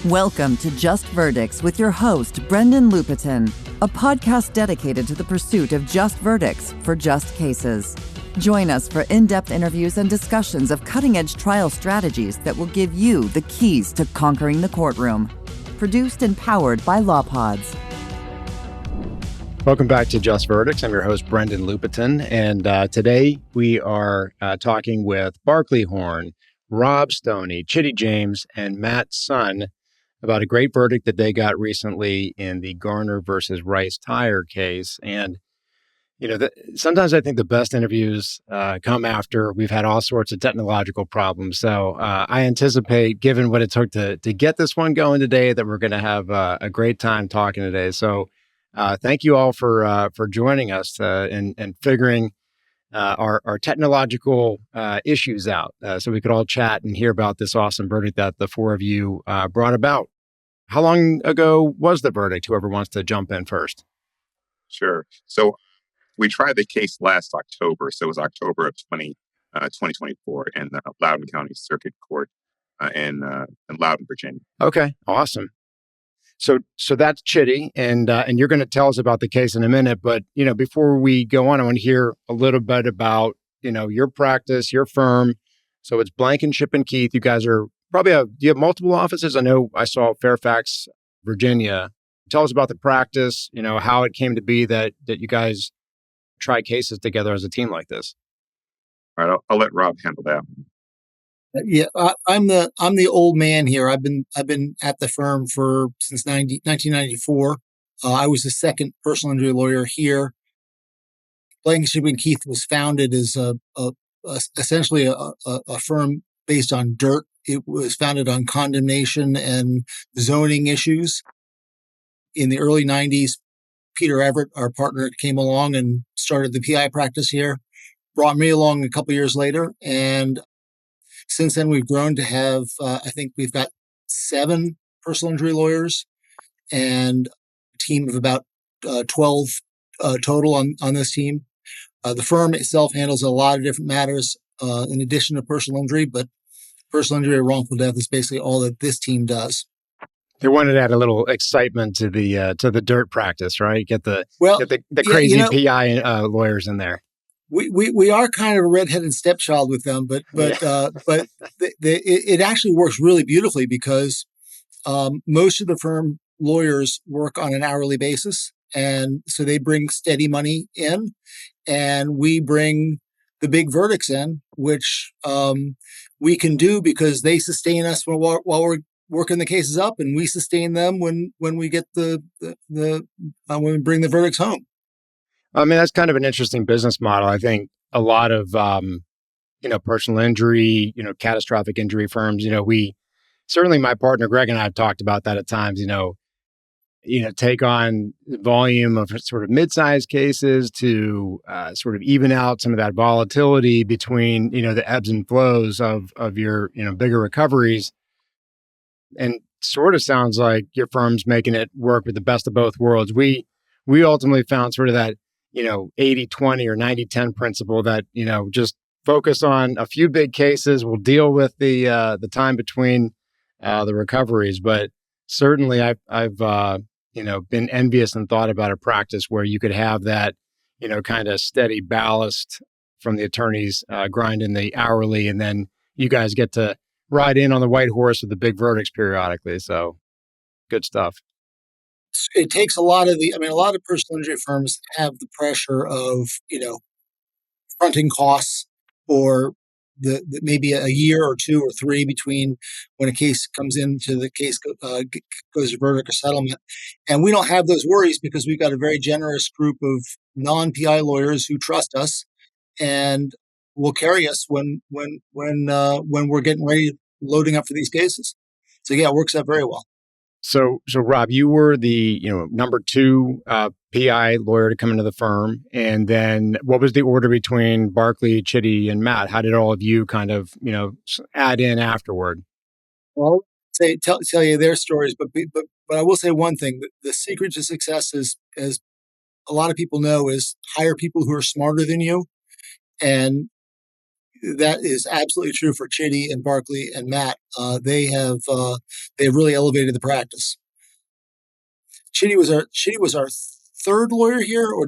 Welcome to Just Verdicts with your host, Brendan Lupetin, a podcast dedicated to the pursuit of just verdicts for just cases. Join us for in-depth interviews and discussions of cutting-edge trial strategies that will give you the keys to conquering the courtroom. Produced and powered by LawPods. Welcome back to Just Verdicts. I'm your host, Brendan Lupetin, and today we are talking with Barkley Horn, Rob Stoney, Chidi James, and Matt Tsun about a great verdict that they got recently in the Garner versus Rice tire case. And, you know, sometimes I think the best interviews come after we've had all sorts of technological problems. So I anticipate, given what it took to get this one going today, that we're going to have a great time talking today. So thank you all for joining us and figuring our technological issues out so we could all chat and hear about this awesome verdict that the four of you brought about. How long ago was the verdict? Whoever wants to jump in first. Sure. So we tried the case last October. So it was October of 2024 in the Loudoun County Circuit Court in Loudoun, Virginia. Okay, awesome. So that's Chidi, and you're going to tell us about the case in a minute. But before we go on, I want to hear a little bit about your practice, your firm. So it's Blankingship Keith. You guys are probably do you have multiple offices? I know I saw Fairfax, Virginia. Tell us about the practice. How it came to be that you guys try cases together as a team like this. All right, I'll let Rob handle that. Yeah, I'm the old man here. I've been at the firm since 1994. I was the second personal injury lawyer here. Blankingship Keith was founded as essentially a firm based on dirt. It was founded on condemnation and zoning issues. In the early 90s, Peter Everett, our partner, came along and started the PI practice here. Brought me along a couple years later, and since then, we've grown to have, I think we've got 7 personal injury lawyers and a team of about 12 total on this team. The firm itself handles a lot of different matters in addition to personal injury, but personal injury or wrongful death is basically all that this team does. They wanted to add a little excitement to the dirt practice, right? Get the crazy PI lawyers in there. We are kind of a redheaded stepchild with them, but it actually works really beautifully because most of the firm lawyers work on an hourly basis, and so they bring steady money in, and we bring the big verdicts in, which we can do because they sustain us while we're working the cases up, and we sustain them when we get when we bring the verdicts home. I mean, that's kind of an interesting business model. I think a lot of, personal injury, catastrophic injury firms, certainly my partner, Greg, and I have talked about that at times, take on volume of sort of mid-sized cases to sort of even out some of that volatility between, the ebbs and flows of your, bigger recoveries. And sort of sounds like your firm's making it work with the best of both worlds. We ultimately found sort of that, 80-20 or 90-10 principle that, just focus on a few big cases. We'll deal with the time between the recoveries. But certainly I've been envious and thought about a practice where you could have that, kind of steady ballast from the attorneys grinding the hourly, and then you guys get to ride in on the white horse with the big verdicts periodically. So good stuff. It takes a lot of a lot of personal injury firms have the pressure of, fronting costs or the maybe a year or 2 or 3 between when a case comes into the case goes to verdict or settlement. And we don't have those worries because we've got a very generous group of non-PI lawyers who trust us and will carry us when we're getting ready, loading up for these cases. So yeah, it works out very well. So Rob, you were the number 2 PI lawyer to come into the firm, and then what was the order between Barkley, Chidi, and Matt? How did all of you kind of add in afterward? Well, tell you their stories, but I will say one thing: the secret to success is, as a lot of people know, is hire people who are smarter than you, and that is absolutely true for Chidi and Barkley and Matt. They've really elevated the practice. Chidi was our third lawyer here, or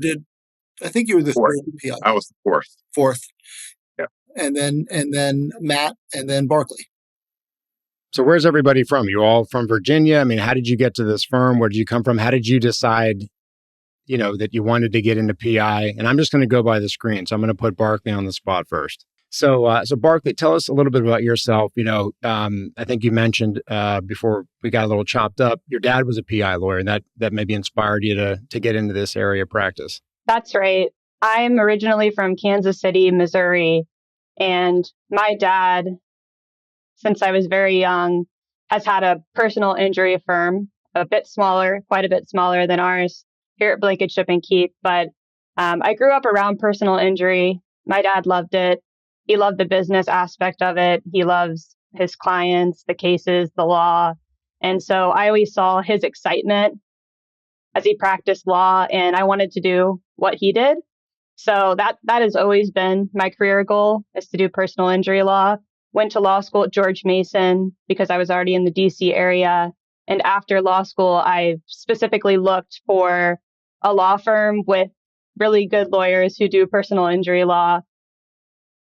I think you were the Fourth. third PI? I was the fourth. Fourth. Yeah. And then Matt, and then Barkley. So where's everybody from? You all from Virginia? I mean, how did you get to this firm? Where did you come from? How did you decide, that you wanted to get into PI? And I'm just going to go by the screen. So I'm going to put Barkley on the spot first. So Barkley, tell us a little bit about yourself. I think you mentioned before we got a little chopped up, your dad was a PI lawyer, and that maybe inspired you to get into this area of practice. That's right. I'm originally from Kansas City, Missouri, and my dad, since I was very young, has had a personal injury firm, quite a bit smaller than ours here at Blankingship Keith. But I grew up around personal injury. My dad loved it. He loved the business aspect of it. He loves his clients, the cases, the law. And so I always saw his excitement as he practiced law, and I wanted to do what he did. So that has always been my career goal, is to do personal injury law. Went to law school at George Mason because I was already in the DC area. And after law school, I specifically looked for a law firm with really good lawyers who do personal injury law.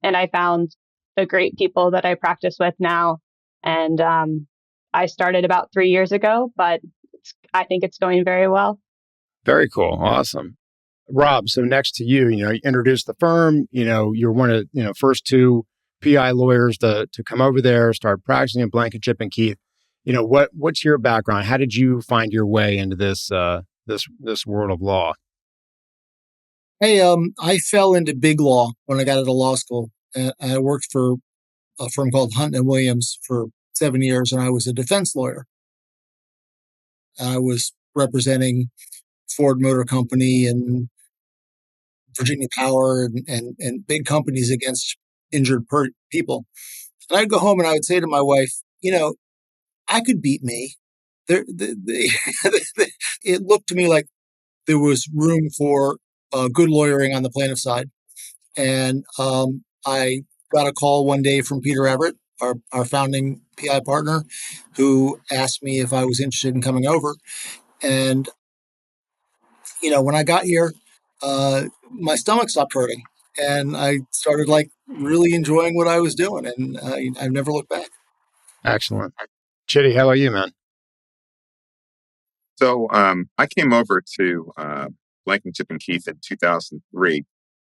And I found the great people that I practice with now. And I started about 3 years ago, but I think it's going very well. Very cool. Awesome. Rob, so next to you, you introduced the firm, you're one of, first two PI lawyers to come over there, start practicing at Blankingship Keith. What's your background? How did you find your way into this world of law? Hey, I fell into big law when I got out of law school. I worked for a firm called Hunt and Williams for 7 years, and I was a defense lawyer. I was representing Ford Motor Company and Virginia Power and big companies against injured people. And I'd go home and I would say to my wife, I could beat me. It looked to me like there was room for good lawyering on the plaintiff side. And I got a call one day from Peter Everett, our founding PI partner, who asked me if I was interested in coming over. And, when I got here, my stomach stopped hurting. And I started really enjoying what I was doing. And I've never looked back. Excellent. Chidi, how about you, man? So I came over to Blankingship Keith in 2003,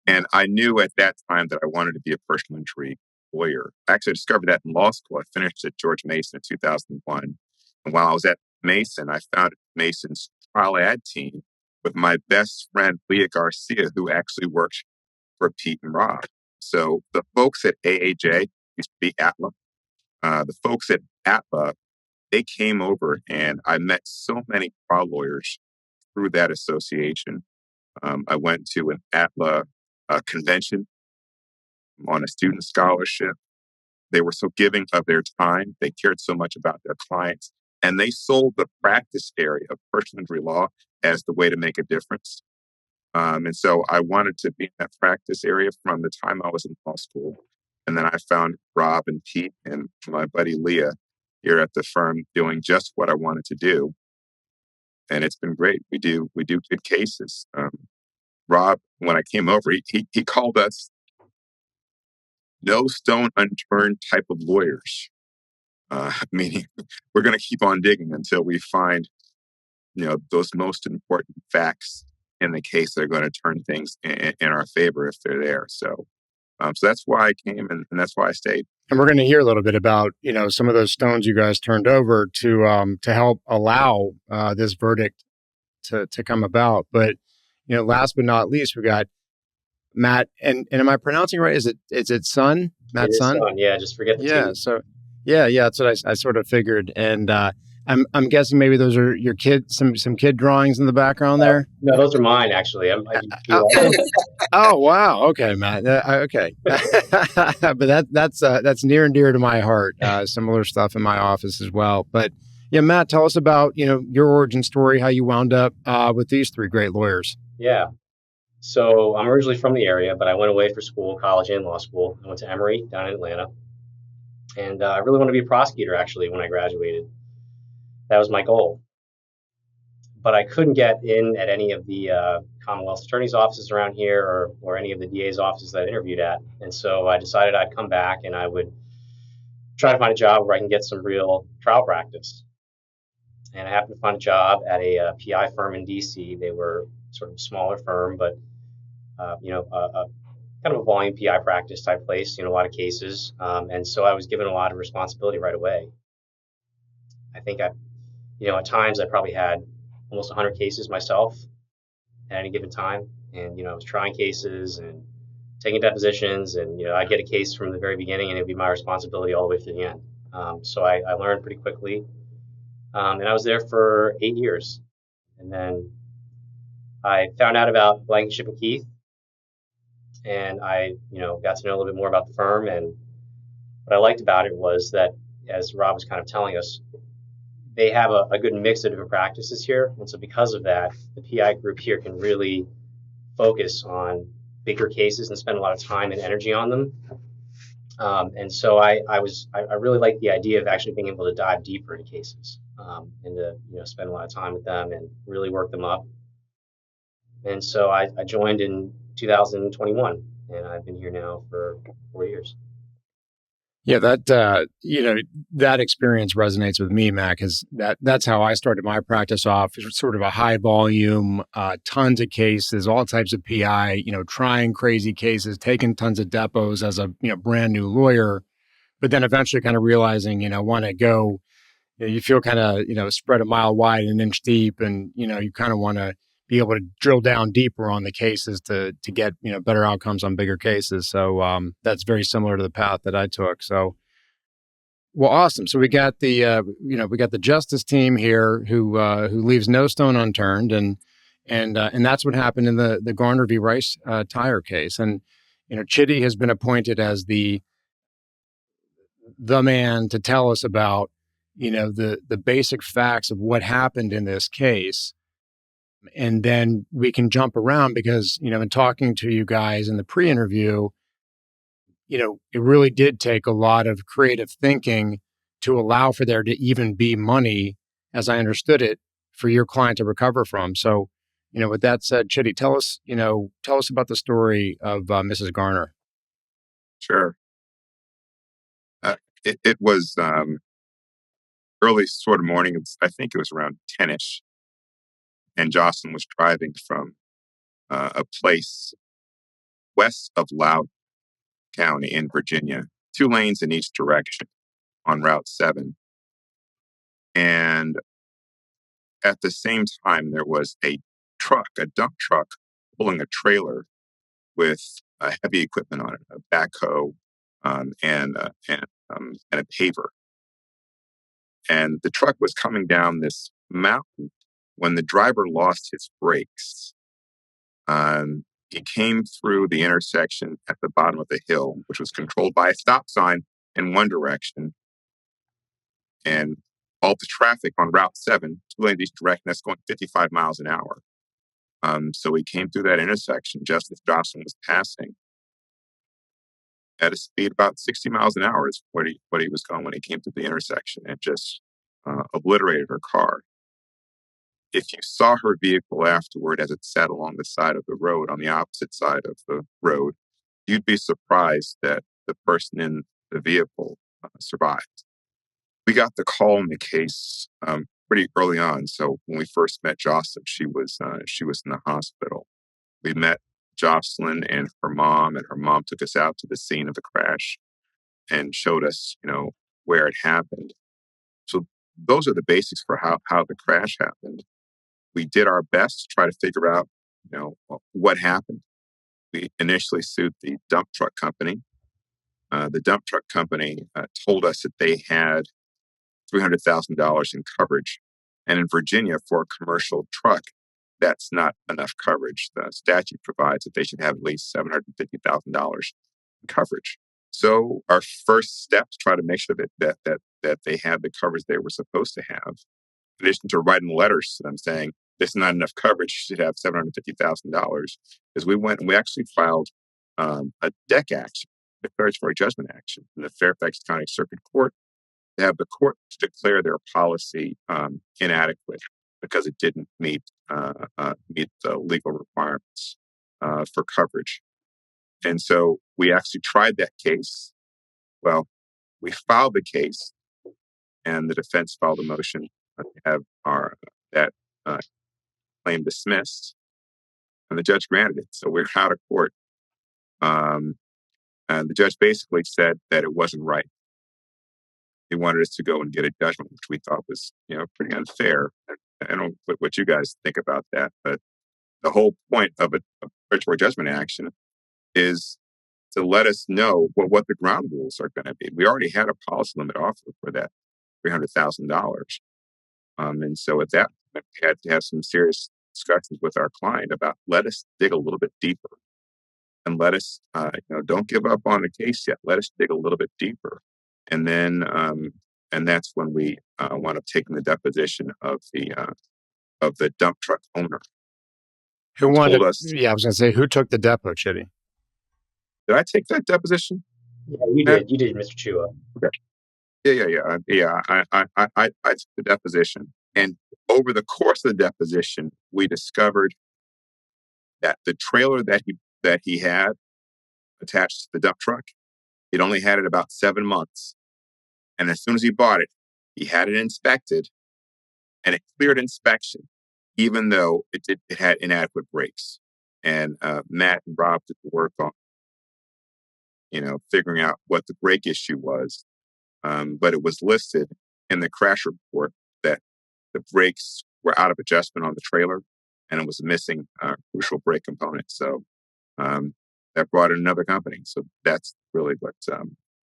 and I knew at that time that I wanted to be a personal injury lawyer. I actually discovered that in law school. I finished at George Mason in 2001. And while I was at Mason, I founded Mason's trial ad team with my best friend, Leah Garcia, who actually works for Pete and Rob. So the folks at AAJ used to be ATLA. The folks at ATLA, they came over, and I met so many trial lawyers through that association. I went to an ATLA convention on a student scholarship. They were so giving of their time. They cared so much about their clients. And they sold the practice area of personal injury law as the way to make a difference. And so I wanted to be in that practice area from the time I was in law school. And then I found Rob and Pete and my buddy Leah here at the firm doing just what I wanted to do. And it's been great. We do good cases. Rob, when I came over, he called us no stone unturned type of lawyers, meaning we're going to keep on digging until we find, those most important facts in the case that are going to turn things in our favor if they're there. So that's why I came and that's why I stayed. And we're going to hear a little bit about, some of those stones you guys turned over to help allow this verdict to come about. But, last but not least, we got Matt, and am I pronouncing right? Is it Tsun? Matt Tsun? Yeah, just forget the T. So that's what I sort of figured. And I'm guessing maybe those are your some kid drawings in the background there. No, those are mine actually. Oh wow, okay, Matt. Okay, but that's near and dear to my heart. Similar stuff in my office as well. But yeah, Matt, tell us about your origin story, how you wound up with these three great lawyers. Yeah. So I'm originally from the area, but I went away for school, college and law school. I went to Emory down in Atlanta. And I really wanted to be a prosecutor, actually, when I graduated. That was my goal. But I couldn't get in at any of the Commonwealth attorney's offices around here or any of the DA's offices that I interviewed at. And so I decided I'd come back and I would try to find a job where I can get some real trial practice. And I happened to find a job at a PI firm in DC. They were sort of a smaller firm, but a kind of a volume PI practice type place, a lot of cases. And so I was given a lot of responsibility right away. I think at times I probably had almost 100 cases myself at any given time. And, I was trying cases and taking depositions, and, I'd get a case from the very beginning and it'd be my responsibility all the way through the end. So I learned pretty quickly. And I was there for 8 years. And then I found out about Blankingship Keith, and I, got to know a little bit more about the firm. And what I liked about it was that, as Rob was kind of telling us, they have a good mix of different practices here. And so because of that, the PI group here can really focus on bigger cases and spend a lot of time and energy on them. And so I really liked the idea of actually being able to dive deeper into cases, and to, spend a lot of time with them and really work them up. And so I joined in 2021, and I've been here now for 4 years. Yeah, that experience resonates with me, Matt, because that's how I started my practice off. It was sort of a high volume, tons of cases, all types of PI, trying crazy cases, taking tons of depots as a brand new lawyer, but then eventually kind of realizing, want to go, you feel kind of spread a mile wide and an inch deep, and you kind of want to be able to drill down deeper on the cases to get better outcomes on bigger cases. So that's very similar to the path that I took. So, well, awesome. So we got the justice team here who leaves no stone unturned, and that's what happened in the Garner v. Rice tire case. And Chidi has been appointed as the man to tell us about the basic facts of what happened in this case. And then we can jump around because, in talking to you guys in the pre-interview, it really did take a lot of creative thinking to allow for there to even be money, as I understood it, for your client to recover from. So, with that said, Chidi, tell us about the story of Mrs. Garner. Sure. It was early sort of morning. I think it was around 10-ish. And Jocelyn was driving from a place west of Loudoun County in Virginia, 2 lanes in each direction on Route 7. And at the same time, there was a dump truck, pulling a trailer with heavy equipment on it, a backhoe and a paver. And the truck was coming down this mountain when the driver lost his brakes. He came through the intersection at the bottom of the hill, which was controlled by a stop sign in one direction. And all the traffic on Route 7, 2 lanes each direction, that's going 55 miles an hour. So he came through that intersection just as Jocelyn was passing at a speed about 60 miles an hour is what he was going when he came through the intersection, and just obliterated her car. If you saw her vehicle afterward as it sat along the side of the road on the opposite side of the road, you'd be surprised that the person in the vehicle survived. We got the call in the case pretty early on. So when we first met Jocelyn, she was in the hospital. We met Jocelyn and her mom took us out to the scene of the crash and showed us, where it happened. So those are the basics for how the crash happened. We did our best to try to figure out, what happened. We initially sued the dump truck company. The dump truck company told us that they had $300,000 in coverage. And in Virginia, for a commercial truck, that's not enough coverage. The statute provides that they should have at least $750,000 in coverage. So our first step to try to make sure that they had the coverage they were supposed to have, in addition to writing letters to them saying, there's not enough coverage. You should have $750,000. Because we went and we actually filed a DEC action, declaratory judgment action, in the Fairfax County Circuit Court to have the court to declare their policy inadequate because it didn't meet the legal requirements for coverage. And so we actually tried that case. Well, we filed the case, and the defense filed a motion to have that claim dismissed, and the judge granted it. So we're out of court. And the judge basically said that it wasn't right. He wanted us to go and get a judgment, which we thought was, pretty unfair. I don't know what you guys think about that, but the whole point of a declaratory judgment action is to let us know what the ground rules are going to be. We already had a policy limit offer for that $300,000. And so at that point, we had to have some serious discussions with our client about, let us dig a little bit deeper and let us, don't give up on the case yet. Let us dig a little bit deeper. And then, and that's when we wound up taking the deposition of the dump truck owner. Who wanted us? Yeah, I was going to say, who took the depo, Chidi? Did I take that deposition? Yeah, you did. You did, Mr. Chua. Okay. Yeah. I took the deposition, and over the course of the deposition, we discovered that the trailer that he had attached to the dump truck, he'd only had it about 7 months, and as soon as he bought it, he had it inspected, and it cleared inspection, even though it had inadequate brakes. And Matt and Rob did the work on, figuring out what the brake issue was. But it was listed in the crash report that the brakes were out of adjustment on the trailer, and it was missing a crucial brake component. So that brought in another company. So that's really what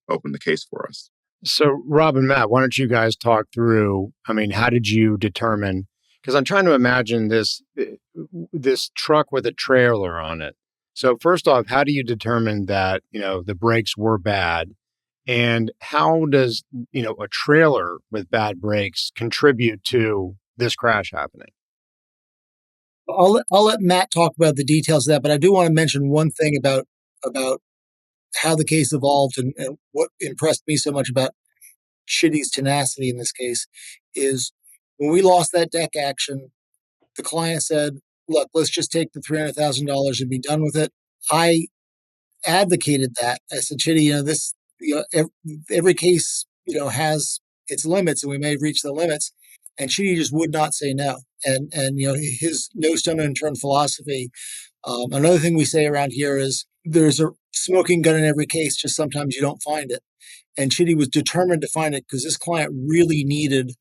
opened the case for us. So Rob and Matt, why don't you guys talk through, how did you determine, because I'm trying to imagine this truck with a trailer on it. So first off, how do you determine that, the brakes were bad? And how does, a trailer with bad brakes contribute to this crash happening? I'll let Matt talk about the details of that, but I do want to mention one thing about how the case evolved and what impressed me so much about Chidi's tenacity in this case is when we lost that DEC action, the client said, look, let's just take the $300,000 and be done with it. I advocated that. I said, Chidi, this, every case, has its limits, and we may reach the limits. And Chidi just would not say no. And his no stone unturned philosophy. Another thing we say around here is there's a smoking gun in every case, just sometimes you don't find it. And Chidi was determined to find it because this client really needed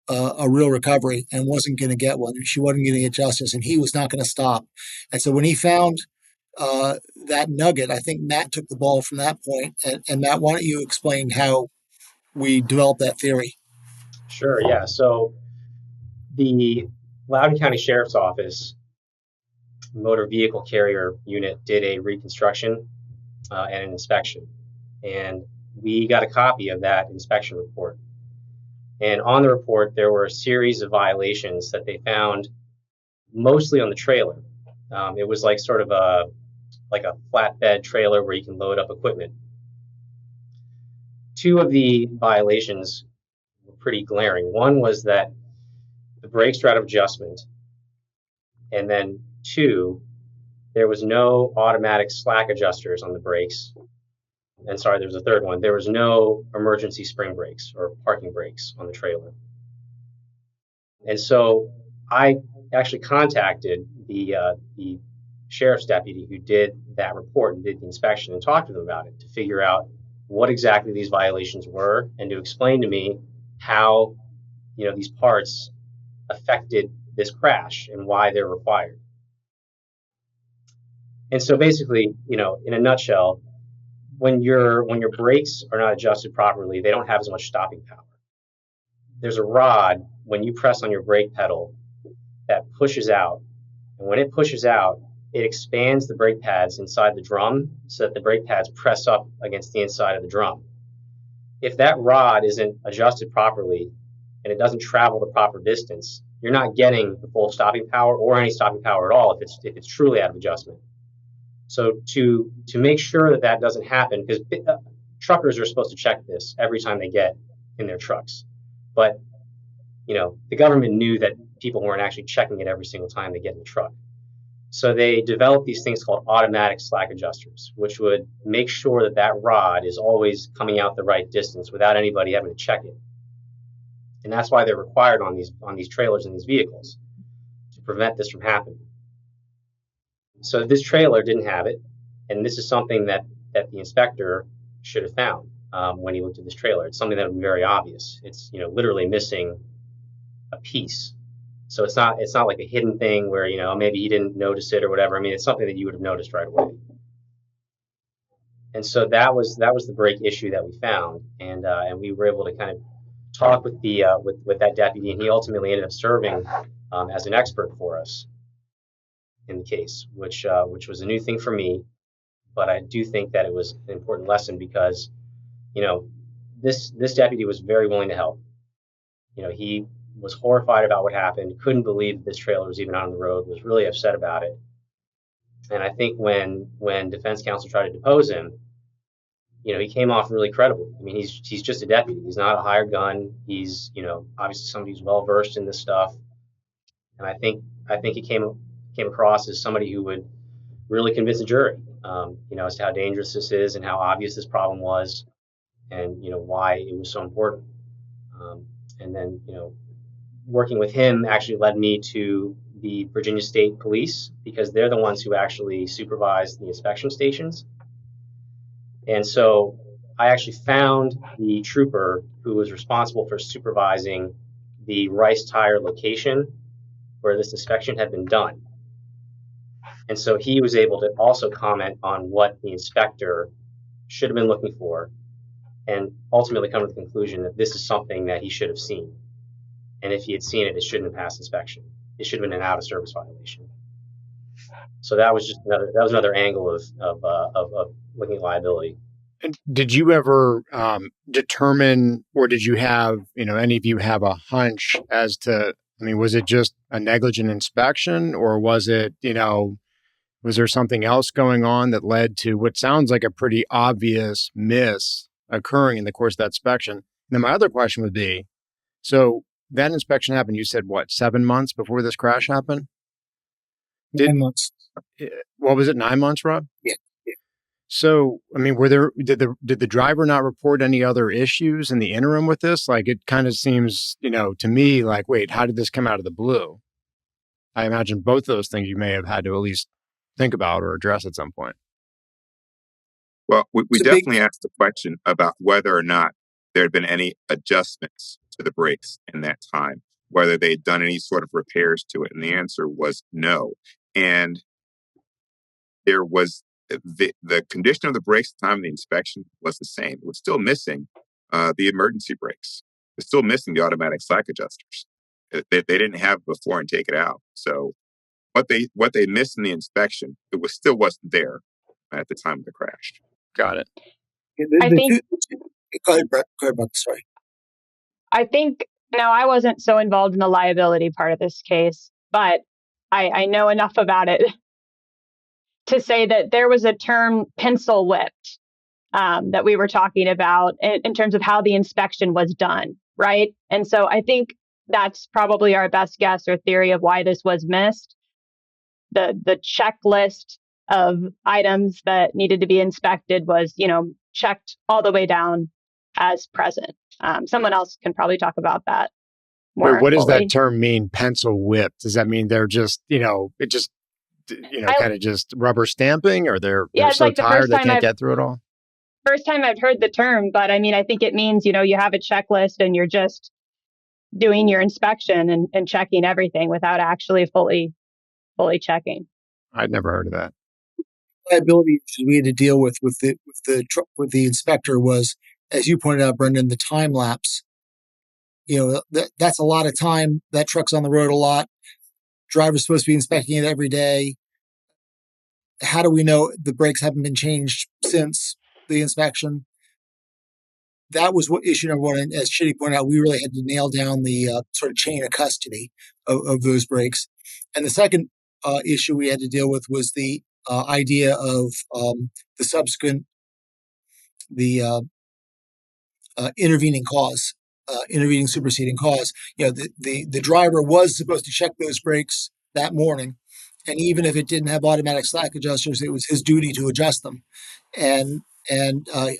a real recovery and wasn't going to get one. She wasn't going to get justice, and he was not going to stop. And so when he found that nugget, I think Matt took the ball from that point. And Matt, why don't you explain how we developed that theory? Sure, yeah. So the Loudoun County Sheriff's Office motor vehicle carrier unit did a reconstruction and an inspection. And we got a copy of that inspection report. And on the report, there were a series of violations that they found mostly on the trailer. It was like sort of a flatbed trailer where you can load up equipment. Two of the violations were pretty glaring. One was that the brakes were out of adjustment. And then two, there was no automatic slack adjusters on the brakes. And sorry, there was a third one. There was no emergency spring brakes or parking brakes on the trailer. And so I actually contacted the sheriff's deputy who did that report and did the inspection and talked to them about it to figure out what exactly these violations were and to explain to me how, these parts affected this crash and why they're required. And so basically, in a nutshell, when your brakes are not adjusted properly, they don't have as much stopping power. There's a rod when you press on your brake pedal that pushes out. And when it pushes out, it expands the brake pads inside the drum so that the brake pads press up against the inside of the drum. If that rod isn't adjusted properly and it doesn't travel the proper distance, you're not getting the full stopping power or any stopping power at all if it's truly out of adjustment. So to make sure that that doesn't happen, because truckers are supposed to check this every time they get in their trucks, but the government knew that people weren't actually checking it every single time they get in the truck. So they developed these things called automatic slack adjusters, which would make sure that that rod is always coming out the right distance without anybody having to check it. And that's why they're required on these trailers and these vehicles to prevent this from happening. So this trailer didn't have it, and this is something that the inspector should have found when he looked at this trailer. It's something that would be very obvious. It's literally missing a piece. So it's not like a hidden thing where maybe he didn't notice it or whatever. I mean, it's something that you would have noticed right away. And so that was the brake issue that we found, and we were able to kind of talk with the with that deputy, and he ultimately ended up serving as an expert for us in the case, which was a new thing for me, but I do think that it was an important lesson because this deputy was very willing to help. He was horrified about what happened, couldn't believe this trailer was even on the road, was really upset about it. And I think when defense counsel tried to depose him, he came off really credible. I mean, he's just a deputy. He's not a hired gun. He's, obviously somebody who's well versed in this stuff. And I think he came across as somebody who would really convince a jury, as to how dangerous this is and how obvious this problem was, and why it was so important. And then working with him actually led me to the Virginia State Police, because they're the ones who actually supervise the inspection stations. And so I actually found the trooper who was responsible for supervising the Rice Tire location where this inspection had been done. And so he was able to also comment on what the inspector should have been looking for, and ultimately come to the conclusion that this is something that he should have seen. And if he had seen it, it shouldn't have passed inspection. It should have been an out-of-service violation. So that was another angle of looking at liability. And did you ever determine, or did you have, any of you have a hunch as to, was it just a negligent inspection, or was it, was there something else going on that led to what sounds like a pretty obvious miss occurring in the course of that inspection? And then my other question would be, so that inspection happened, you said, 7 months before this crash happened? 9 months. What was it, 9 months, Rob? Yeah. So, did the driver not report any other issues in the interim with this? Like, it kind of seems, to me like, wait, how did this come out of the blue? I imagine both of those things you may have had to at least think about or address at some point. Well, we definitely asked the question about whether or not there had been any adjustments to the brakes in that time, whether they'd done any sort of repairs to it. And the answer was no. And there was the condition of the brakes at the time of the inspection was the same. It was still missing the emergency brakes. It was still missing the automatic slack adjusters. They didn't have it before and take it out. So what they missed in the inspection, it still wasn't there at the time of the crash. Got it. I think. Go ahead, Brett. Sorry. I think, I wasn't so involved in the liability part of this case, but I know enough about it to say that there was a term pencil whipped that we were talking about in terms of how the inspection was done, right? And so I think that's probably our best guess or theory of why this was missed. The checklist of items that needed to be inspected was, checked all the way down as present. Someone else can probably talk about that more. Wait, what does fully. that term mean, pencil whipped? Does that mean they're just, it just, kind of just rubber stamping, or they're so like tired they can't get through it all? First time I've heard the term, but I think it means, you have a checklist and you're just doing your inspection and checking everything without actually fully checking. I'd never heard of that. Liability issues we had to deal with the inspector was, as you pointed out, Brendan, the time lapse. That's a lot of time. That truck's on the road a lot. Driver's supposed to be inspecting it every day. How do we know the brakes haven't been changed since the inspection? that was what issue number one. And as Chidi pointed out, we really had to nail down the sort of chain of custody of those brakes. And the second issue we had to deal with was the idea of the subsequent, the intervening cause, intervening superseding cause. The driver was supposed to check those brakes that morning. And even if it didn't have automatic slack adjusters, it was his duty to adjust them. And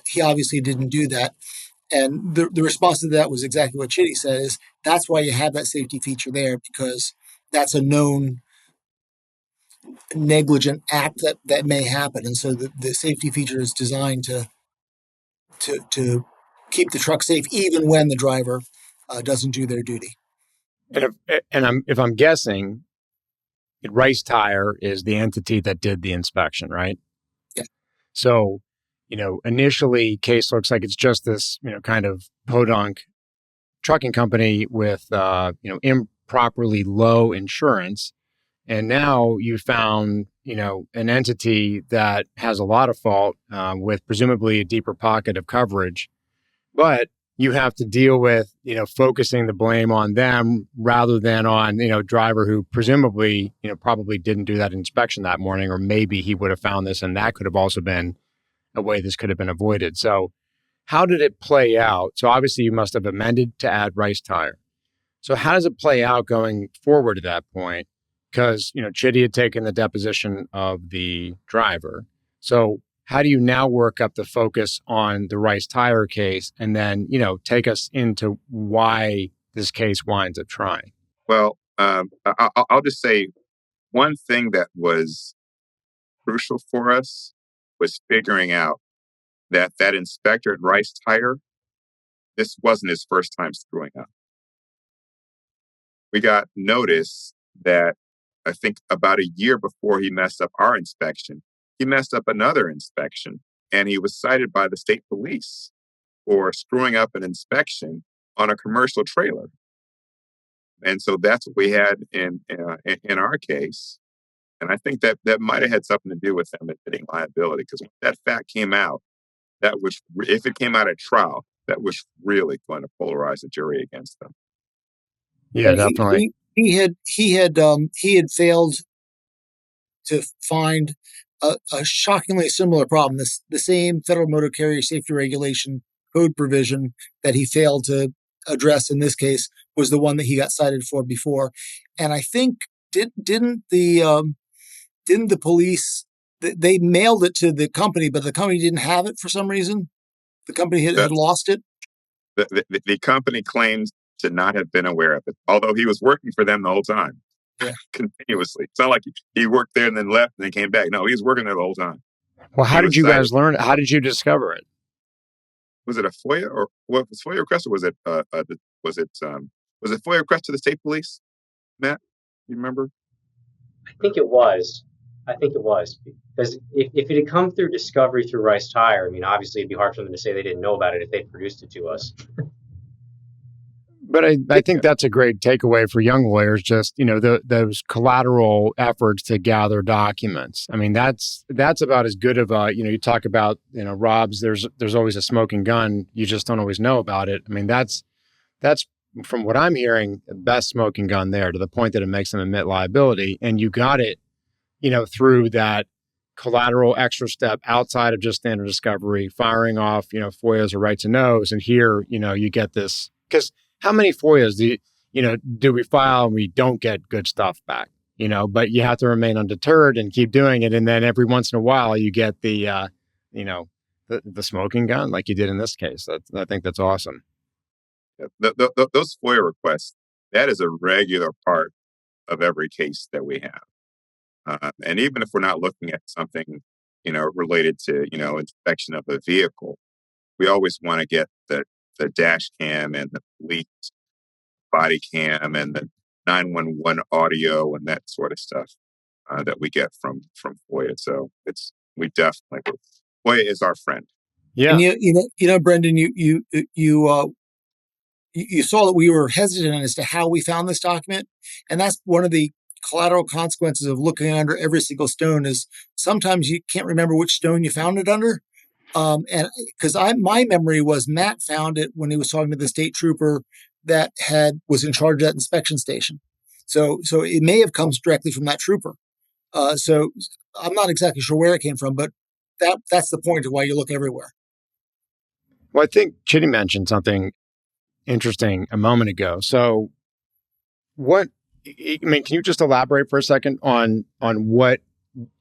he obviously didn't do that. And the response to that was exactly what Chidi said, is that's why you have that safety feature there, because that's a known negligent act that may happen. And so the safety feature is designed to keep the truck safe, even when the driver doesn't do their duty. And if I'm guessing, Rice Tire is the entity that did the inspection, right? Yeah. So, initially, case looks like it's just this, kind of podunk trucking company with, improperly low insurance. And now you found, an entity that has a lot of fault with presumably a deeper pocket of coverage. But you have to deal with, focusing the blame on them rather than on, driver who presumably, probably didn't do that inspection that morning, or maybe he would have found this and that could have also been a way this could have been avoided. So how did it play out? So obviously you must have amended to add Rice Tire. So how does it play out going forward at that point? Because, Chidi had taken the deposition of the driver. So how do you now work up the focus on the Rice Tire case and then, take us into why this case winds up trying? Well, I'll just say one thing that was crucial for us was figuring out that inspector at Rice Tire, this wasn't his first time screwing up. We got notice that I think about a year before he messed up our inspection, he messed up another inspection, and he was cited by the state police for screwing up an inspection on a commercial trailer. And so that's what we had in our case. And I think that might have had something to do with them admitting liability, because when that fact came out, that was, if it came out at trial, that was really going to polarize the jury against them. Yeah, definitely. He had failed to find a shockingly similar problem. The same Federal Motor Carrier Safety Regulation code provision that he failed to address in this case was the one that he got cited for before. And I think didn't the police, they mailed it to the company, but the company didn't have it for some reason. The company had lost it. The company claims to not have been aware of it, although he was working for them the whole time. Yeah. Continuously. It's not like he worked there and then left and then came back. No, he was working there the whole time. Well, how did you guys learn? How did you discover it? Was it a FOIA or what was FOIA request, or was it FOIA request to the state police? Matt, you remember? I think it was because if it had come through discovery through Rice Tire, I mean, obviously it'd be hard for them to say they didn't know about it if they'd produced it to us. But I think that's a great takeaway for young lawyers, just, those collateral efforts to gather documents. I mean, that's about as good of a, you talk about, Rob's, there's always a smoking gun. You just don't always know about it. I mean, that's from what I'm hearing, the best smoking gun there, to the point that it makes them admit liability. And you got it, through that collateral extra step outside of just standard discovery, firing off, FOIAs or right to knows. And here, you get this, because how many FOIAs do we file and we don't get good stuff back? But you have to remain undeterred and keep doing it. And then every once in a while you get the smoking gun like you did in this case. I think that's awesome. Those FOIA requests, that is a regular part of every case that we have. And even if we're not looking at something, related to, inspection of a vehicle, we always want to get the dash cam and the police body cam and the 911 audio and that sort of stuff that we get from FOIA. So we definitely, FOIA is our friend. Yeah. And Brendan, you saw that we were hesitant as to how we found this document. And that's one of the collateral consequences of looking under every single stone, is sometimes you can't remember which stone you found it under. And because my memory was Matt found it when he was talking to the state trooper that was in charge of that inspection station. So it may have come directly from that trooper. So I'm not exactly sure where it came from, but that's the point of why you look everywhere. Well, I think Chidi mentioned something interesting a moment ago. So can you just elaborate for a second on what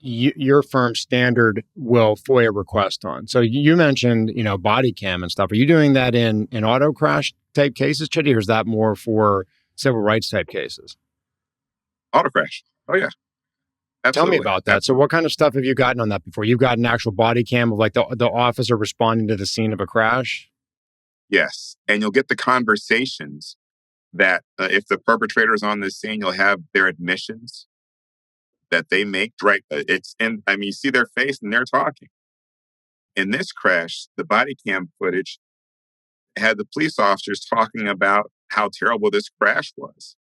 your firm's standard will FOIA request on? So you mentioned, body cam and stuff. Are you doing that in auto crash type cases, Chidi, or is that more for civil rights type cases? Auto crash. Oh, yeah. Absolutely. Tell me about that. So what kind of stuff have you gotten on that before? You've got an actual body cam of like the officer responding to the scene of a crash? Yes. And you'll get the conversations that if the perpetrator is on the scene, you'll have their admissions that they make. Right. You see their face and they're talking. In this crash, the body cam footage had the police officers talking about how terrible this crash was.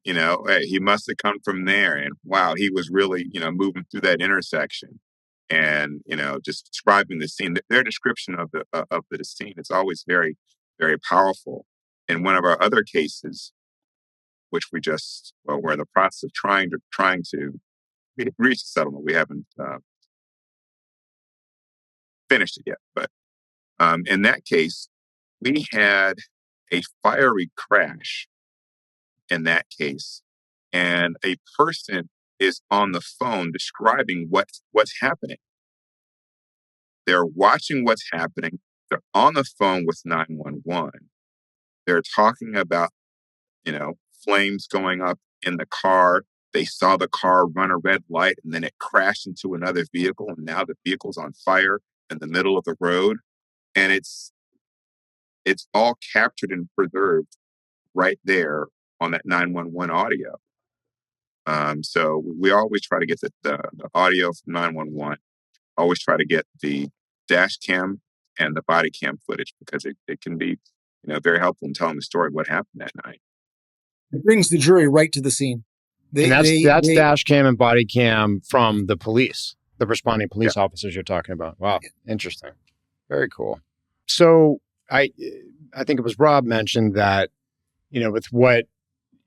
He must have come from there, and wow, he was really, moving through that intersection, and just describing the scene. Their description of the scene is always very, very powerful. In one of our other cases, which we're in the process of trying to reach a settlement. We haven't finished it yet, but in that case, we had a fiery crash. In that case, and a person is on the phone describing what's happening. They're watching what's happening. They're on the phone with 911. They're talking about, flames going up in the car. They saw the car run a red light and then it crashed into another vehicle. And now the vehicle's on fire in the middle of the road. And it's all captured and preserved right there on that 911 audio. So we always try to get the audio from 911, always try to get the dash cam and the body cam footage because it can be, very helpful in telling the story of what happened that night. It brings the jury right to the scene. That's dash cam and body cam from the police, the responding police officers you're talking about. Wow. Yeah. Interesting. Very cool. So I think it was Rob mentioned that, with what,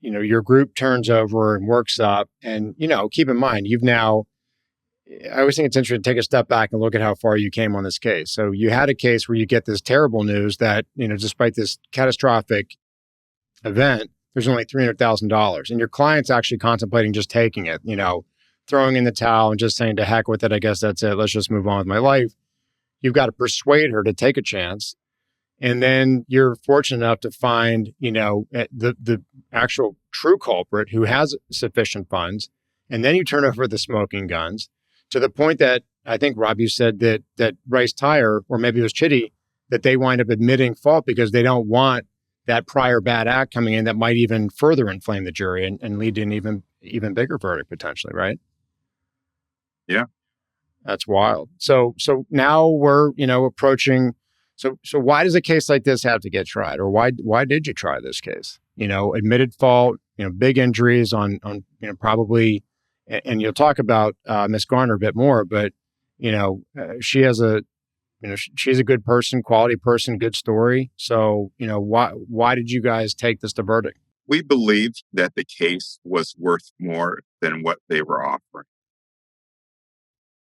your group turns over and works up. And, keep in mind, I always think it's interesting to take a step back and look at how far you came on this case. So you had a case where you get this terrible news that, despite this catastrophic event, there's only $300,000. And your client's actually contemplating just taking it, throwing in the towel and just saying, to heck with it. I guess that's it. Let's just move on with my life. You've got to persuade her to take a chance. And then you're fortunate enough to find, the actual true culprit who has sufficient funds. And then you turn over the smoking guns to the point that I think, Rob, you said that Rice Tire, or maybe it was Chidi, that they wind up admitting fault because they don't want that prior bad act coming in that might even further inflame the jury and lead to an even bigger verdict potentially, right? Yeah. That's wild. So now we're, approaching. So why does a case like this have to get tried, or why did you try this case? Admitted fault, big injuries on probably, and you'll talk about Miss Garner a bit more, but she has she's a good person, quality person, good story. So why did you guys take this to verdict? We believed that the case was worth more than what they were offering.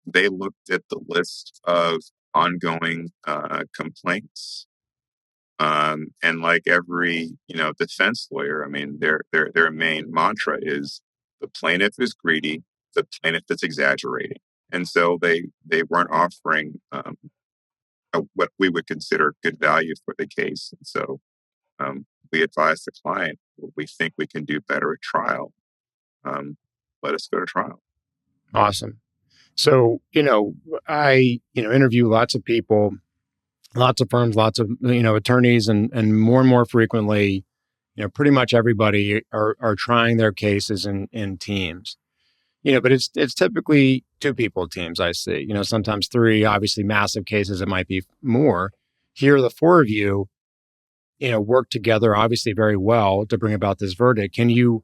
They looked at the list of ongoing complaints. And like every, defense lawyer, I mean, their main mantra is the plaintiff is greedy, the plaintiff is exaggerating. And so they weren't offering what we would consider good value for the case. And so we advised the client, we think we can do better at trial. Let us go to trial. Awesome. So, I, interview lots of people, lots of firms, lots of, attorneys, and more frequently, pretty much everybody are trying their cases in teams, but it's typically 2 people teams I see, sometimes 3, obviously massive cases, it might be more. Here, the 4 of you, work together, obviously very well to bring about this verdict. Can you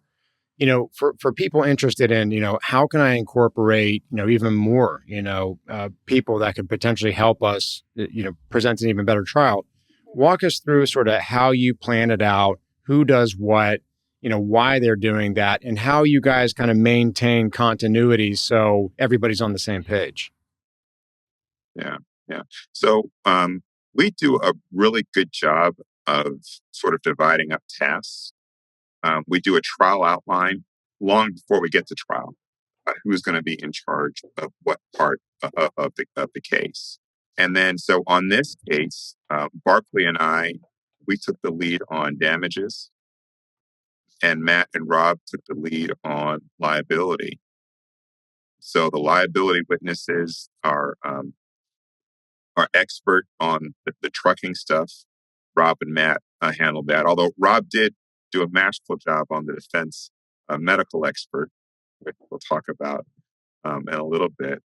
for people interested in, how can I incorporate, even more, people that could potentially help us, present an even better trial. Walk us through sort of how you plan it out, who does what, why they're doing that, and how you guys kind of maintain continuity so everybody's on the same page. Yeah, yeah. So we do a really good job of sort of dividing up tasks. We do a trial outline long before we get to trial. Who's going to be in charge of what part of the case? And then, so on this case, Barkley and we took the lead on damages, and Matt and Rob took the lead on liability. So the liability witnesses are expert on the trucking stuff. Rob and Matt handled that. Although Rob did do a masterful job on the defense medical expert, which we'll talk about in a little bit.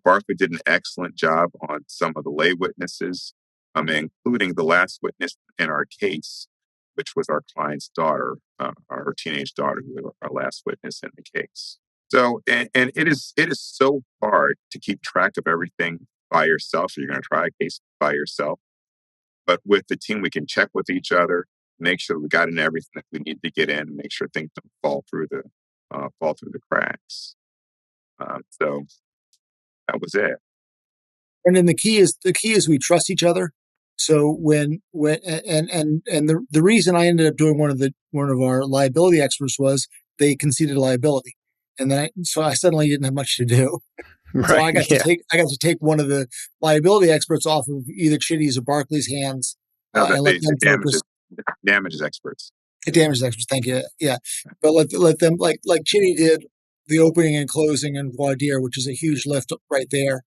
Barkley did an excellent job on some of the lay witnesses, including the last witness in our case, which was our client's daughter, our teenage daughter, who was our last witness in the case. So, and it is so hard to keep track of everything by yourself. So you're going to try a case by yourself. But with the team, we can check with each other, make sure we got in everything that we need to get in, make sure things don't fall through the cracks. So that was it. And then the key is we trust each other. So when the reason I ended up doing one of our liability experts was they conceded liability, and then I suddenly didn't have much to do. Right, so I got to take one of the liability experts off of either Chidi's or Barkley's hands and let them focus. Damages experts. The damages experts, thank you. Yeah, but let them like Chidi did the opening and closing and voir dire, which is a huge lift right there.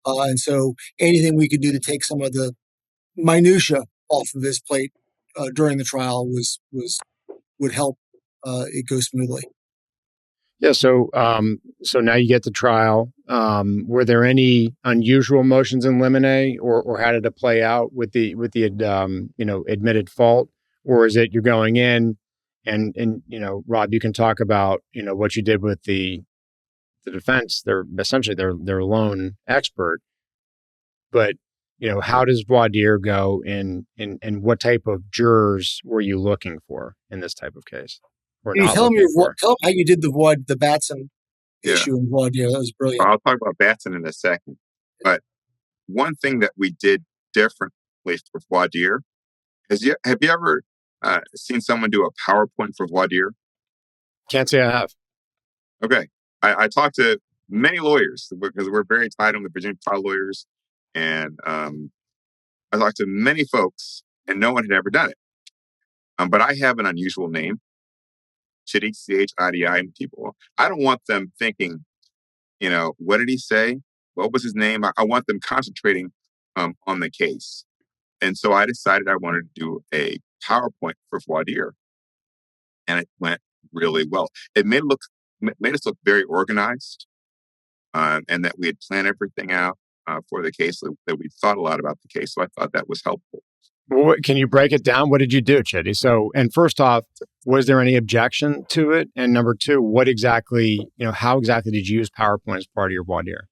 And so anything we could do to take some of the minutia off of his plate during the trial would help it go smoothly. Yeah. So now you get the trial. Were there any unusual motions in limine, or how did it play out with the admitted fault, or is it you're going in and Rob, you can talk about what you did with the defense. They're essentially their lone expert, but how does voir dire go, and what type of jurors were you looking for in this type of case? Can you tell them how you did the Batson issue in voir dire? That was brilliant. Well, I'll talk about Batson in a second. But one thing that we did differently for voir dire is, have you ever seen someone do a PowerPoint for voir dire? Can't say I have. Okay. I talked to many lawyers because we're very tied on the Virginia trial lawyers. And I talked to many folks, and no one had ever done it. But I have an unusual name, Chidi, Chidi, and people. I don't want them thinking, what did he say? What was his name? I want them concentrating on the case. And so I decided I wanted to do a PowerPoint for voir dire. And it went really well. It made us look very organized, and that we had planned everything out for the case, that we thought a lot about the case. So I thought that was helpful. Well, can you break it down? What did you do, Chidi? So, and first off, was there any objection to it? And number two, what exactly, how exactly did you use PowerPoint as part of your voir dire?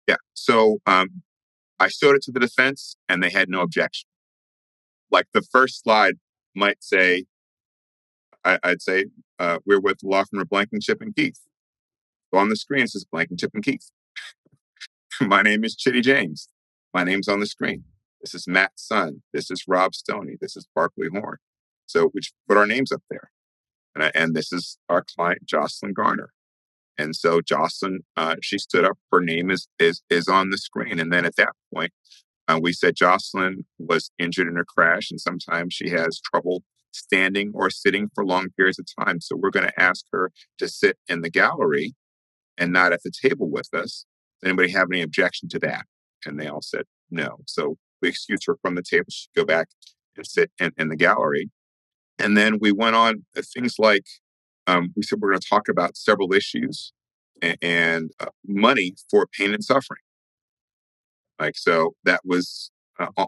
Yeah. So I showed it to the defense, and they had no objection. Like the first slide might say, I'd say, we're with the law firm of Blankingship Keith. So on the screen, it says Blankingship Keith. My name is Chidi James. My name's on the screen. This is Matt Tsun. This is Rob Stoney. This is Barkley Horn. So we put our names up there. And this is our client, Jocelyn Garner. And so Jocelyn, she stood up. Her name is on the screen. And then at that point, we said Jocelyn was injured in a crash, and sometimes she has trouble standing or sitting for long periods of time. So we're going to ask her to sit in the gallery and not at the table with us. Does anybody have any objection to that? And they all said no. So we excused her from the table. She'd go back and sit in the gallery. And then we went on things like, we said we're going to talk about several issues and money for pain and suffering. Like, so that was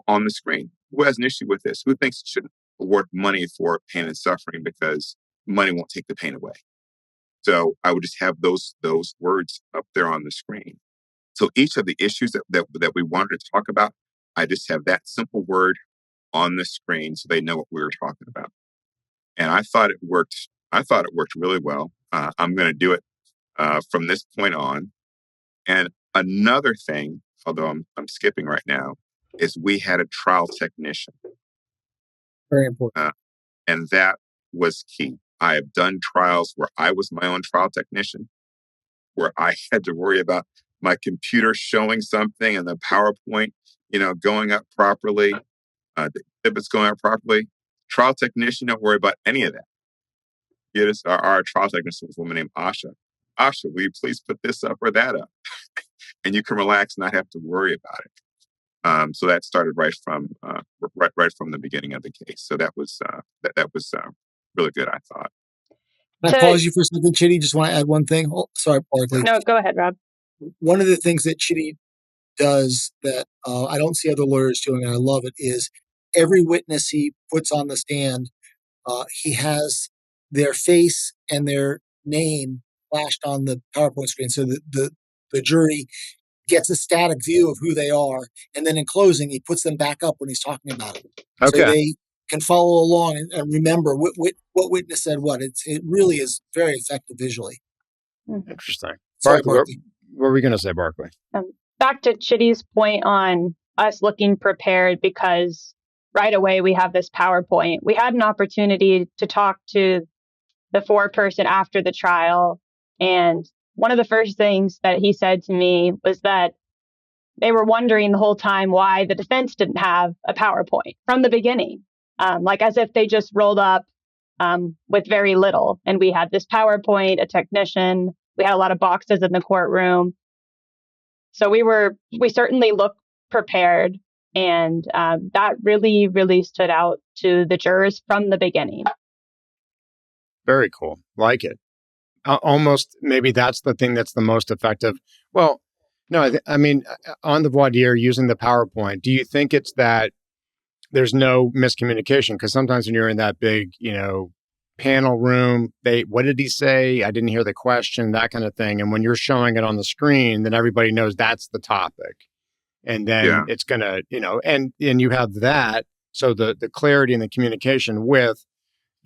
on the screen. Who has an issue with this? Who thinks it shouldn't award money for pain and suffering because money won't take the pain away? So I would just have those words up there on the screen. So each of the issues that we wanted to talk about, I just have that simple word on the screen so they know what we were talking about. And I thought it worked. I thought it worked really well. I'm going to do it from this point on. And another thing, although I'm skipping right now, is we had a trial technician. Very important. And that was key. I have done trials where I was my own trial technician, where I had to worry about my computer showing something and the PowerPoint, going up properly, the exhibits going up properly. Trial technician, don't worry about any of that. Our trial technician was a woman named Asha. Asha, will you please put this up or that up? And you can relax and not have to worry about it. So that started right from the beginning of the case. So that was really good, I thought. Can I pause you for a second, Chidi? Just want to add one thing. Oh, sorry, Barkley. No, go ahead, Rob. One of the things that Chidi does that I don't see other lawyers doing, and I love it, is every witness he puts on the stand, he has their face and their name flashed on the PowerPoint screen, so that the jury gets a static view of who they are, and then in closing, he puts them back up when he's talking about it, Okay. so they can follow along and remember what witness said what. It really is very effective visually. Interesting. Sorry, Barkley, what were we going to say, Barkley? Back to Chidi's point on us looking prepared, because right away we have this PowerPoint. We had an opportunity to talk to the foreperson after the trial, and one of the first things that he said to me was that they were wondering the whole time why the defense didn't have a PowerPoint from the beginning, like as if they just rolled up with very little. And we had this PowerPoint, a technician, we had a lot of boxes in the courtroom. So we certainly looked prepared, and that really, really stood out to the jurors from the beginning. Very cool. Like it. Almost maybe that's the thing that's the most effective. Well, no, I mean, on the voir dire using the PowerPoint, do you think it's that there's no miscommunication? Because sometimes when you're in that big, panel room, what did he say? I didn't hear the question, that kind of thing. And when you're showing it on the screen, then everybody knows that's the topic. And then it's going to, and you have that. So the clarity and the communication with,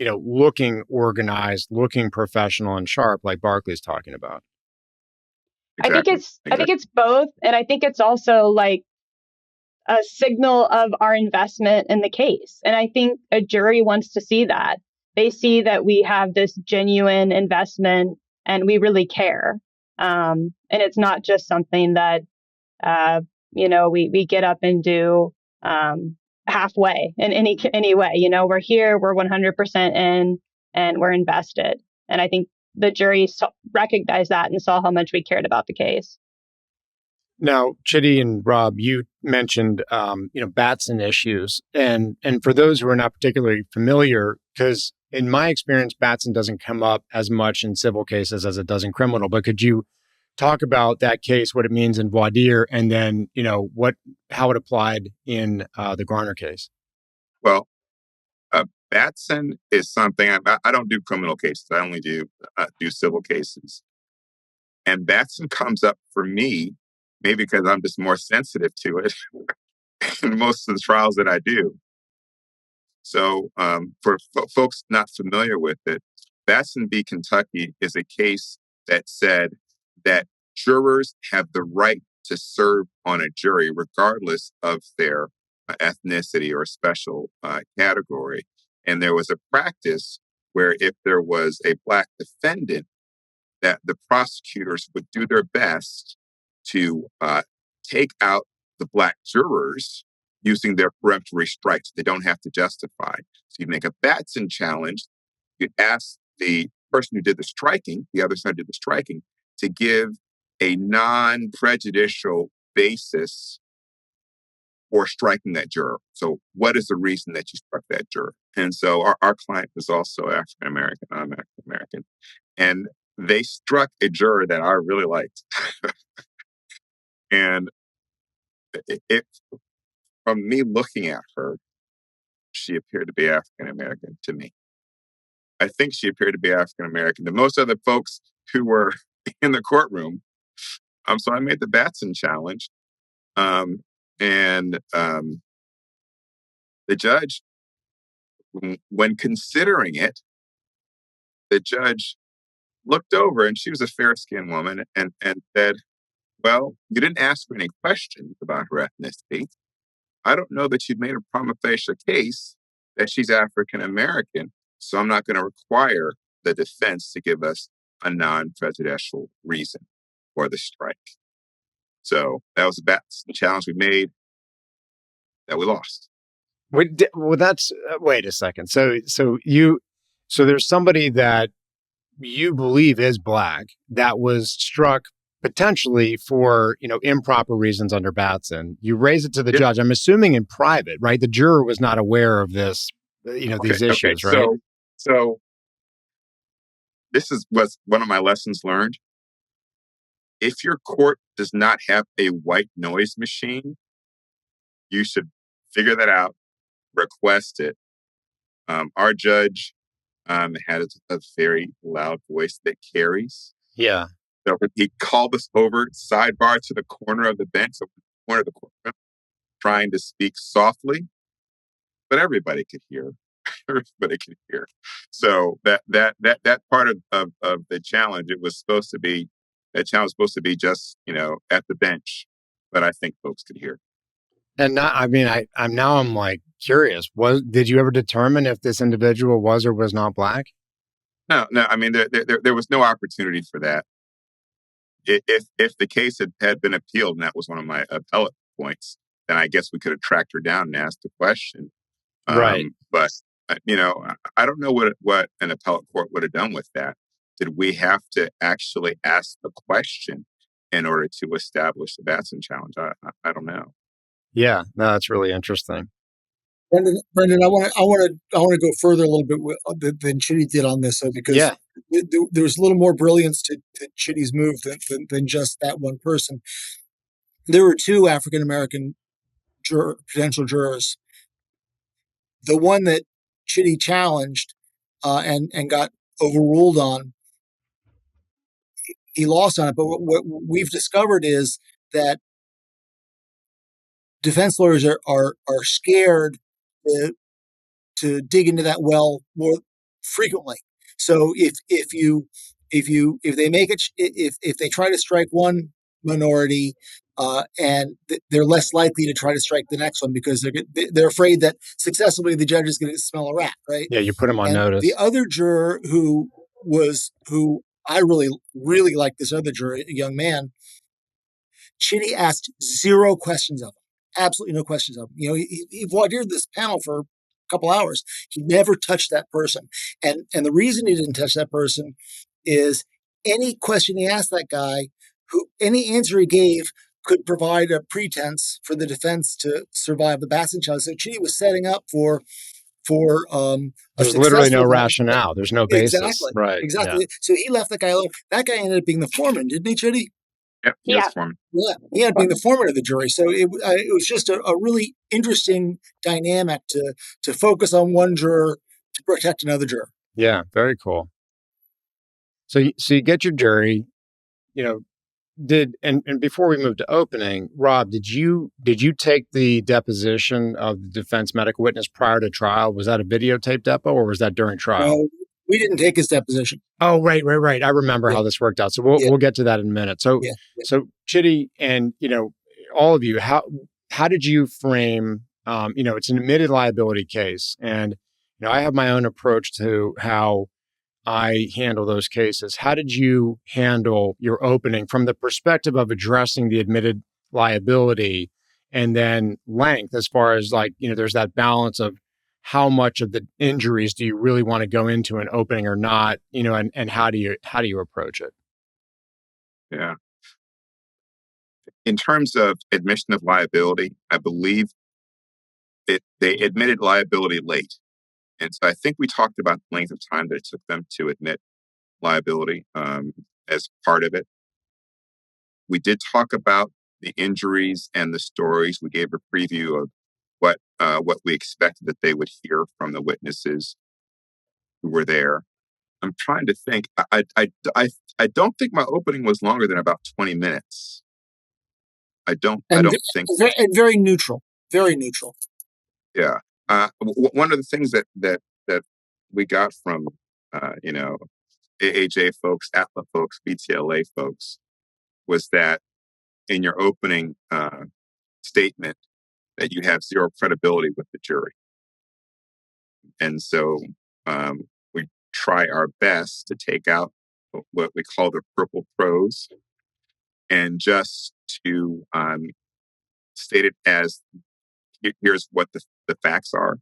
looking organized, looking professional and sharp, like Barkley's talking about. Exactly. I think it's both. And I think it's also like a signal of our investment in the case. And I think a jury wants to see that. They see that we have this genuine investment and we really care. And it's not just something that, we get up and do halfway in any way. We're here, we're 100% in, and we're invested. And I think the jury recognized that and saw how much we cared about the case. Now, Chidi and Rob, you mentioned, Batson issues. And for those who are not particularly familiar, because in my experience, Batson doesn't come up as much in civil cases as it does in criminal. But could you talk about that case, what it means in voir dire, and then, how it applied in the Garner case? Well, Batson is something, I don't do criminal cases. I only do civil cases. And Batson comes up for me, maybe because I'm just more sensitive to it in most of the trials that I do. So for folks not familiar with it, Batson v. Kentucky is a case that said that jurors have the right to serve on a jury regardless of their ethnicity or special category. And there was a practice where if there was a Black defendant, that the prosecutors would do their best to take out the Black jurors using their peremptory strikes. They don't have to justify. So you make a Batson challenge. You ask the person who did the striking, the other side did the striking, to give a non-prejudicial basis for striking that juror. So what is the reason that you struck that juror? And so our client was also African-American, I'm African-American. And they struck a juror that I really liked. And it from me looking at her, she appeared to be African-American to me. I think she appeared to be African American than most other folks who were in the courtroom. So I made the Batson challenge. And the judge, when considering it, the judge looked over, and she was a fair-skinned woman, and said, well, you didn't ask her any questions about her ethnicity. I don't know that you've made a prima facie case that she's African American, so I'm not going to require the defense to give us a non-prejudicial reason for the strike. So that was the challenge we made that we lost. Well, that's wait a second. So there's somebody that you believe is Black that was struck potentially for, improper reasons under Batson. You raise it to the judge. I'm assuming in private, right? The juror was not aware of this, these issues, right? So this was one of my lessons learned. If your court does not have a white noise machine, you should figure that out, request it. Our judge had a very loud voice that carries. Yeah. So he called us over, sidebar to the corner of the bench, so the corner of the courtroom, trying to speak softly, but everybody could hear. Everybody could hear. So that part of the challenge, it was supposed to be, that challenge was supposed to be just, at the bench, but I think folks could hear. And I'm like curious. Did you ever determine if this individual was or was not Black? No. I mean, there was no opportunity for that. If the case had been appealed, and that was one of my appellate points, then I guess we could have tracked her down and asked the question. Right. But I don't know what an appellate court would have done with that. Did we have to actually ask the question in order to establish the Batson challenge? I don't know. Yeah, no, that's really interesting. Brendan, I want to go further a little bit than Chidi did on this, because there was a little more brilliance to Chidi's move than just that one person. There were two African American potential jurors. The one that Chidi challenged and got overruled on, he lost on it. But what we've discovered is that defense lawyers are scared to dig into that well more frequently. So if they make it, if they try to strike one minority, and they're less likely to try to strike the next one, because they're afraid that successively the judge is going to smell a rat, right? Yeah, you put them on notice. The other juror who I really like, this other juror, a young man, Chidi asked zero questions of him. Absolutely no questions of him. He volunteered this panel for a couple hours. He never touched that person. And the reason he didn't touch that person is any question he asked that guy, any answer he gave could provide a pretense for the defense to survive the Batson challenge. So Chidi was setting up for there's literally no rationale. There's no basis. Exactly. Right. Exactly. Yeah. So he left that guy alone. That guy ended up being the foreman, didn't he, Chidi? Yep, he was foreman. Yeah, he ended up being the foreman of the jury. So it was just a really interesting dynamic to focus on one juror to protect another juror. Yeah, very cool. So you get your jury, and before we move to opening, Rob, did you take the deposition of the defense medical witness prior to trial? Was that a videotape depo, or was that during trial? No, we didn't take his deposition. Oh, right. I remember how this worked out. So we'll get to that in a minute. So so Chidi and all of you, how did you frame? It's an admitted liability case, and I have my own approach to how I handle those cases. How did you handle your opening from the perspective of addressing the admitted liability, and then length, as far as there's that balance of how much of the injuries do you really want to go into an opening or not, and how do you approach it? Yeah. In terms of admission of liability, I believe they admitted liability late. And so I think we talked about the length of time that it took them to admit liability as part of it. We did talk about the injuries and the stories. We gave a preview of what we expected that they would hear from the witnesses. who were there. I'm trying to think. I don't think my opening was longer than about 20 minutes. I don't think so. And very neutral. Very neutral. Yeah. One of the things that we got from AAJ folks, ATLA folks, BTLA folks, was that in your opening statement that you have zero credibility with the jury. And so we try our best to take out what we call the purple prose and just to state it as here's what the facts are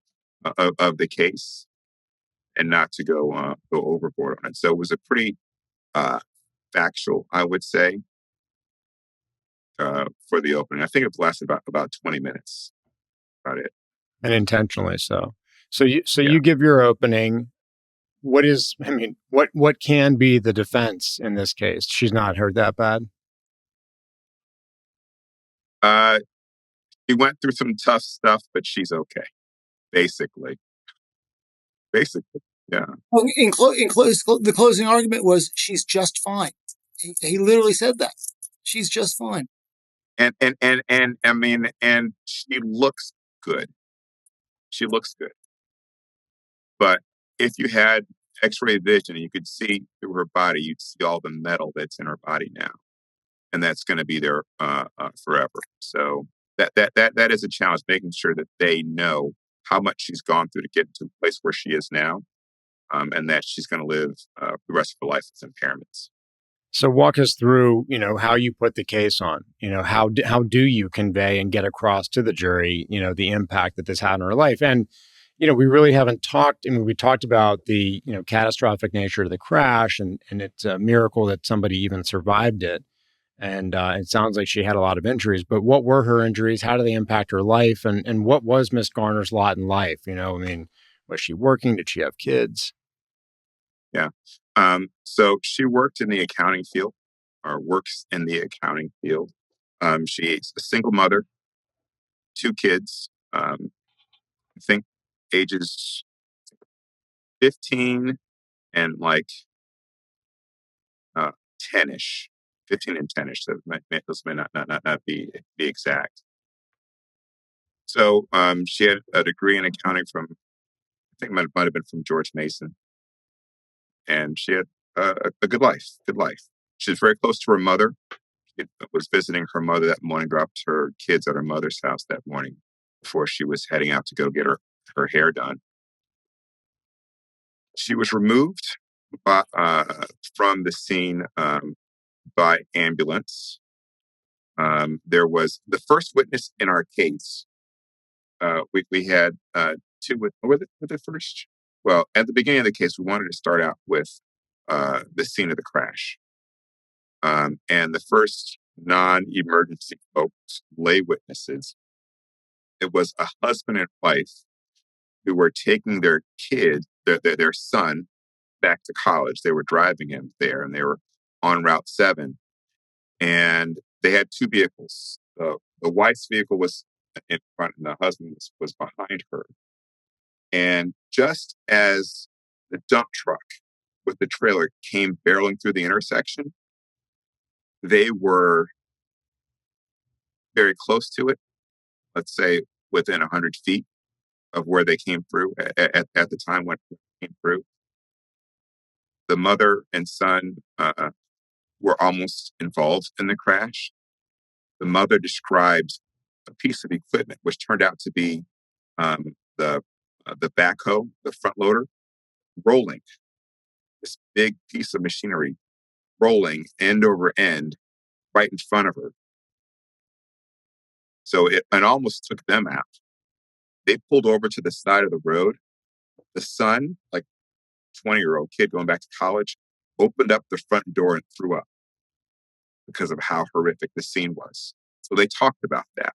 of the case, and not to go overboard on it. So it was a pretty factual, I would say, for the opening. I think it lasted about 20 minutes. About it. And intentionally so. So you give your opening. What can be the defense in this case? She's not hurt that bad. He went through some tough stuff, but she's okay. Basically, yeah. Well, the closing argument was she's just fine. He literally said that she's just fine. And I mean, and she looks good. She looks good. But if you had X-ray vision and you could see through her body, you'd see all the metal that's in her body now, and that's going to be there forever. So that is a challenge, making sure that they know how much she's gone through to get to the place where she is now, and that she's going to live the rest of her life with impairments. So walk us through, how you put the case on. How do you convey and get across to the jury, the impact that this had on her life? And we really haven't talked. I mean, we talked about the catastrophic nature of the crash, and it's a miracle that somebody even survived it. And it sounds like she had a lot of injuries. But what were her injuries? How do they impact her life? And what was Miss Garner's lot in life? Was she working? Did she have kids? Yeah. So she worked in the accounting field, or works in the accounting field. She's a single mother, 2 kids. I think ages 15 and 10-ish, 15 and 10-ish. So those may not be exact. So she had a degree in accounting from, I think it might have been from George Mason. And she had a good life. She was very close to her mother. She was visiting her mother that morning, dropped her kids at her mother's house that morning before she was heading out to go get her hair done. She was removed from the scene by ambulance. There was the first witness in our case. We had 2 were the first. Well, at the beginning of the case, we wanted to start out with the scene of the crash. And the first non-emergency folks, lay witnesses, it was a husband and wife who were taking their kid, their son, back to college. They were driving him there, and they were on Route 7. And they had 2 vehicles. The wife's vehicle was in front, and the husband was behind her. And just as the dump truck with the trailer came barreling through the intersection, they were very close to it, let's say within 100 feet of where they came through at the time when it came through. The mother and son were almost involved in the crash. The mother described a piece of equipment, which turned out to be the backhoe, the front loader, rolling. This big piece of machinery rolling end over end right in front of her. So it almost took them out. They pulled over to the side of the road. The son, 20-year-old kid going back to college, opened up the front door and threw up because of how horrific the scene was. So they talked about that.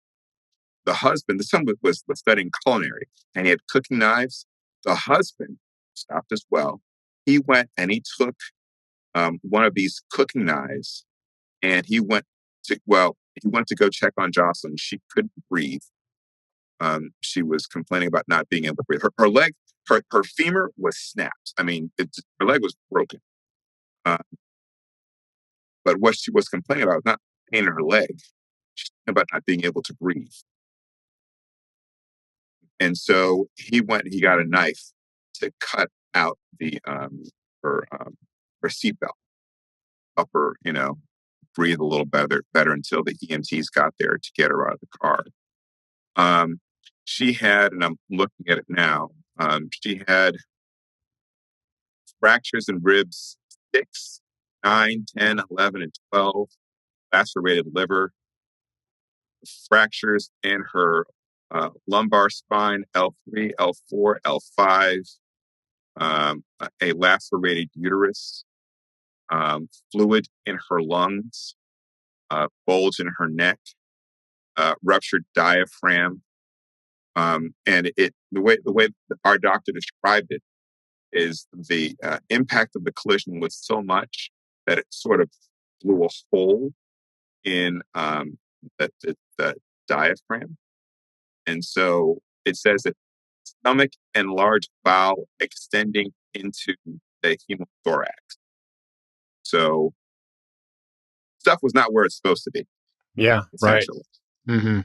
The son was studying culinary, and he had cooking knives. The husband stopped as well. He went and he took one of these cooking knives, and he went to go check on Jocelyn. She couldn't breathe. She was complaining about not being able to breathe. Her leg her femur was snapped. I mean, her leg was broken. Uh, but what she was complaining about was not pain in her leg, she's complaining about not being able to breathe. And so he went and he got a knife to cut out her seatbelt, help her, breathe a little better until the EMTs got there to get her out of the car. She had, and I'm looking at it now, she had fractures in ribs 6, 9, 10, 11, and 12, lacerated liver, fractures in her lumbar spine, L3, L4, L5, a lacerated uterus, fluid in her lungs, bulge in her neck, ruptured diaphragm. And the way our doctor described it is the impact of the collision was so much that it sort of blew a hole in the diaphragm. And so it says that stomach and large bowel extending into the hemothorax. So stuff was not where it's supposed to be. Yeah, right. Mm-hmm.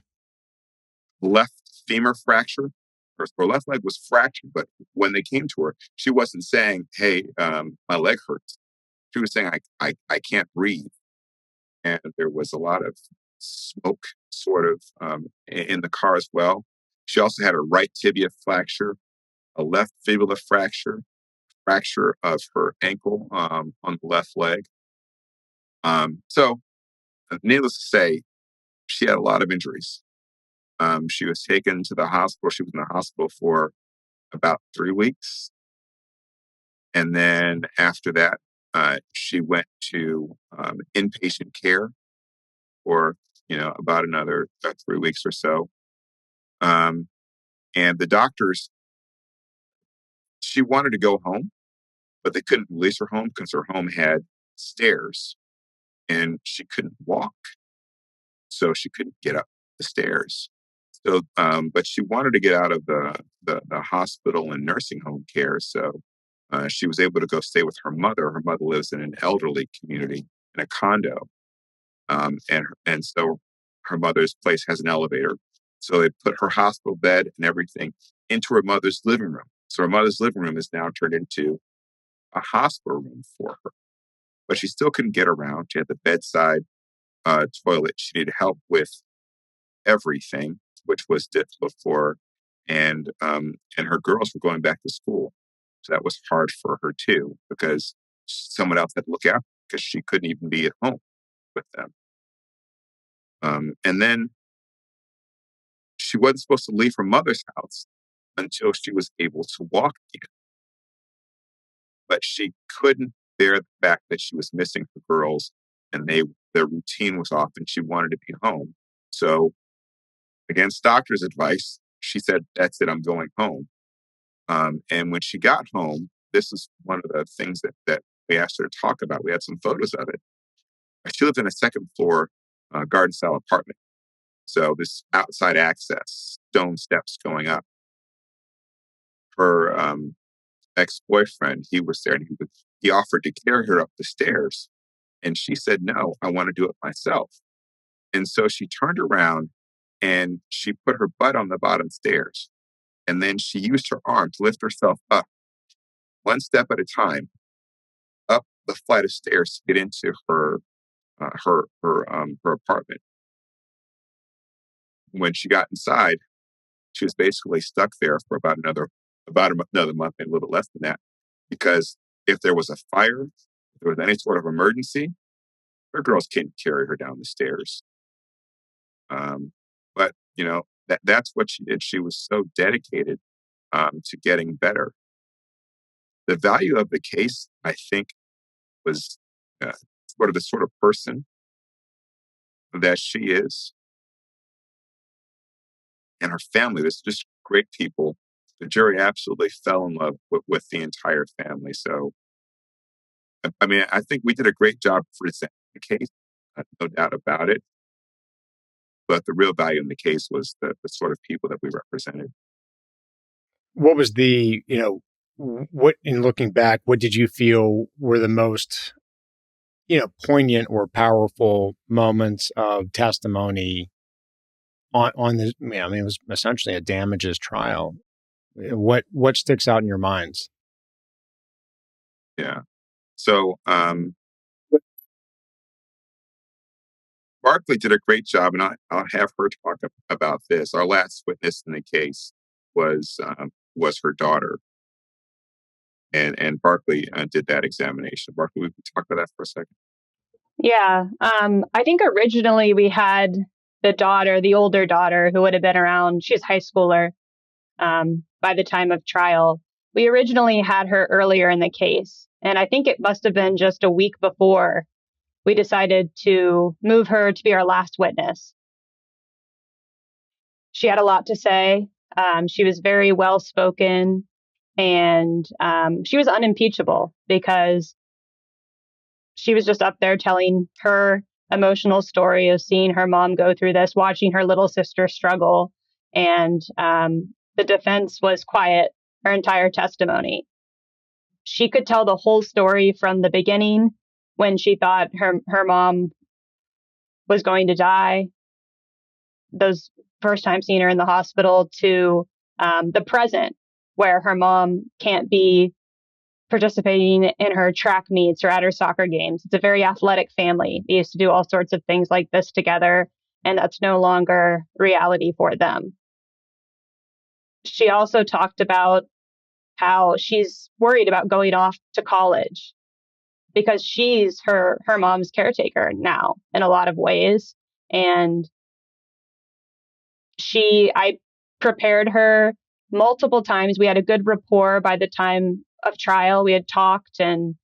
Left femur fracture. Her left leg was fractured, but when they came to her, she wasn't saying, "Hey, my leg hurts." She was saying, "I can't breathe." And there was a lot of smoke, sort of, in the car as well. She also had a right tibia fracture, a left fibula fracture, fracture of her ankle on the left leg. So, needless to say, she had a lot of injuries. She was taken to the hospital. She was in the hospital for about 3 weeks. And then after that, she went to inpatient care for, about another 3 weeks or so. And the doctors, she wanted to go home, but they couldn't release her home because her home had stairs and she couldn't walk. So she couldn't get up the stairs. So, but she wanted to get out of the hospital and nursing home care. So she was able to go stay with her mother. Her mother lives in an elderly community in a condo. And so her mother's place has an elevator. So they put her hospital bed and everything into her mother's living room. So her mother's living room is now turned into a hospital room for her. But she still couldn't get around. She had the bedside toilet. She needed help with everything, which was difficult for her. And her girls were going back to school. So that was hard for her too, because someone else had to look after her because she couldn't even be at home with them. And then she wasn't supposed to leave her mother's house until she was able to walk again. But she couldn't bear the fact that she was missing her girls and their routine was off and she wanted to be home. So against doctor's advice, she said, "That's it, I'm going home." And when she got home, this is one of the things that we asked her to talk about. We had some photos of it. She lived in a second floor garden style apartment. So this outside access, stone steps going up. Her ex-boyfriend, he was there and he offered to carry her up the stairs. And she said, "No, I want to do it myself." And so she turned around and she put her butt on the bottom stairs. And then she used her arm to lift herself up, one step at a time, up the flight of stairs to get into her apartment. When she got inside, she was basically stuck there for about another month, maybe a little bit less than that, because if there was a fire, if there was any sort of emergency, her girls couldn't carry her down the stairs. But that's what she did. She was so dedicated to getting better. The value of the case, I think, was the sort of person that she is, and her family. There's just great people. The jury absolutely fell in love with the entire family. So, I mean, I think we did a great job presenting the case, no doubt about it. But the real value in the case was the sort of people that we represented. what was the, what, in looking back, what did you feel were the most, poignant or powerful moments of testimony on the, it was essentially a damages trial. What sticks out in your minds? Yeah. So Barkley did a great job, and I'll have her talk about this. Our last witness in the case was her daughter, and Barkley did that examination. Barkley, we can talk about that for a second. Yeah. I think originally we had the daughter, the older daughter, who would have been around, she was high schooler by the time of trial. We originally had her earlier in the case, and I think it must have been just a week before we decided to move her to be our last witness. She had a lot to say. She was very well spoken, and she was unimpeachable because she was just up there telling her emotional story of seeing her mom go through this, watching her little sister struggle. And the defense was quiet her entire testimony. She could tell the whole story from the beginning when she thought her mom was going to die, those first time seeing her in the hospital, to the present where her mom can't be participating in her track meets or at her soccer games. It's a very athletic family. They used to do all sorts of things like this together, and that's no longer reality for them. She also talked about how she's worried about going off to college because she's her mom's caretaker now in a lot of ways. And I prepared her multiple times. We had a good rapport by the time of trial. We had talked and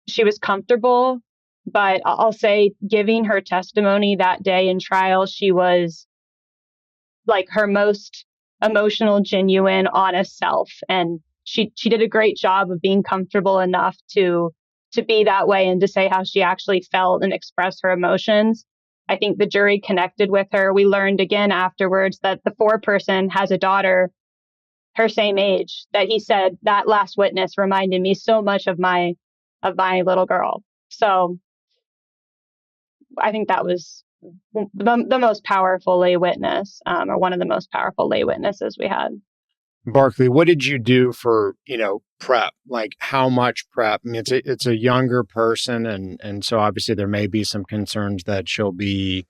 she was comfortable, but I'll say giving her testimony that day in trial, she was like her most emotional, genuine, honest self. And she did a great job of being comfortable enough to be that way and to say how she actually felt and express her emotions. I think the jury connected with her. We learned again afterwards that the foreperson has a daughter her same age, that he said that last witness reminded me so much of my little girl. So I think that was the most powerful lay witness, or one of the most powerful lay witnesses we had. Barkley, what did you do for, prep? Like how much prep? I mean, it's a younger person, and so obviously there may be some concerns that she'll be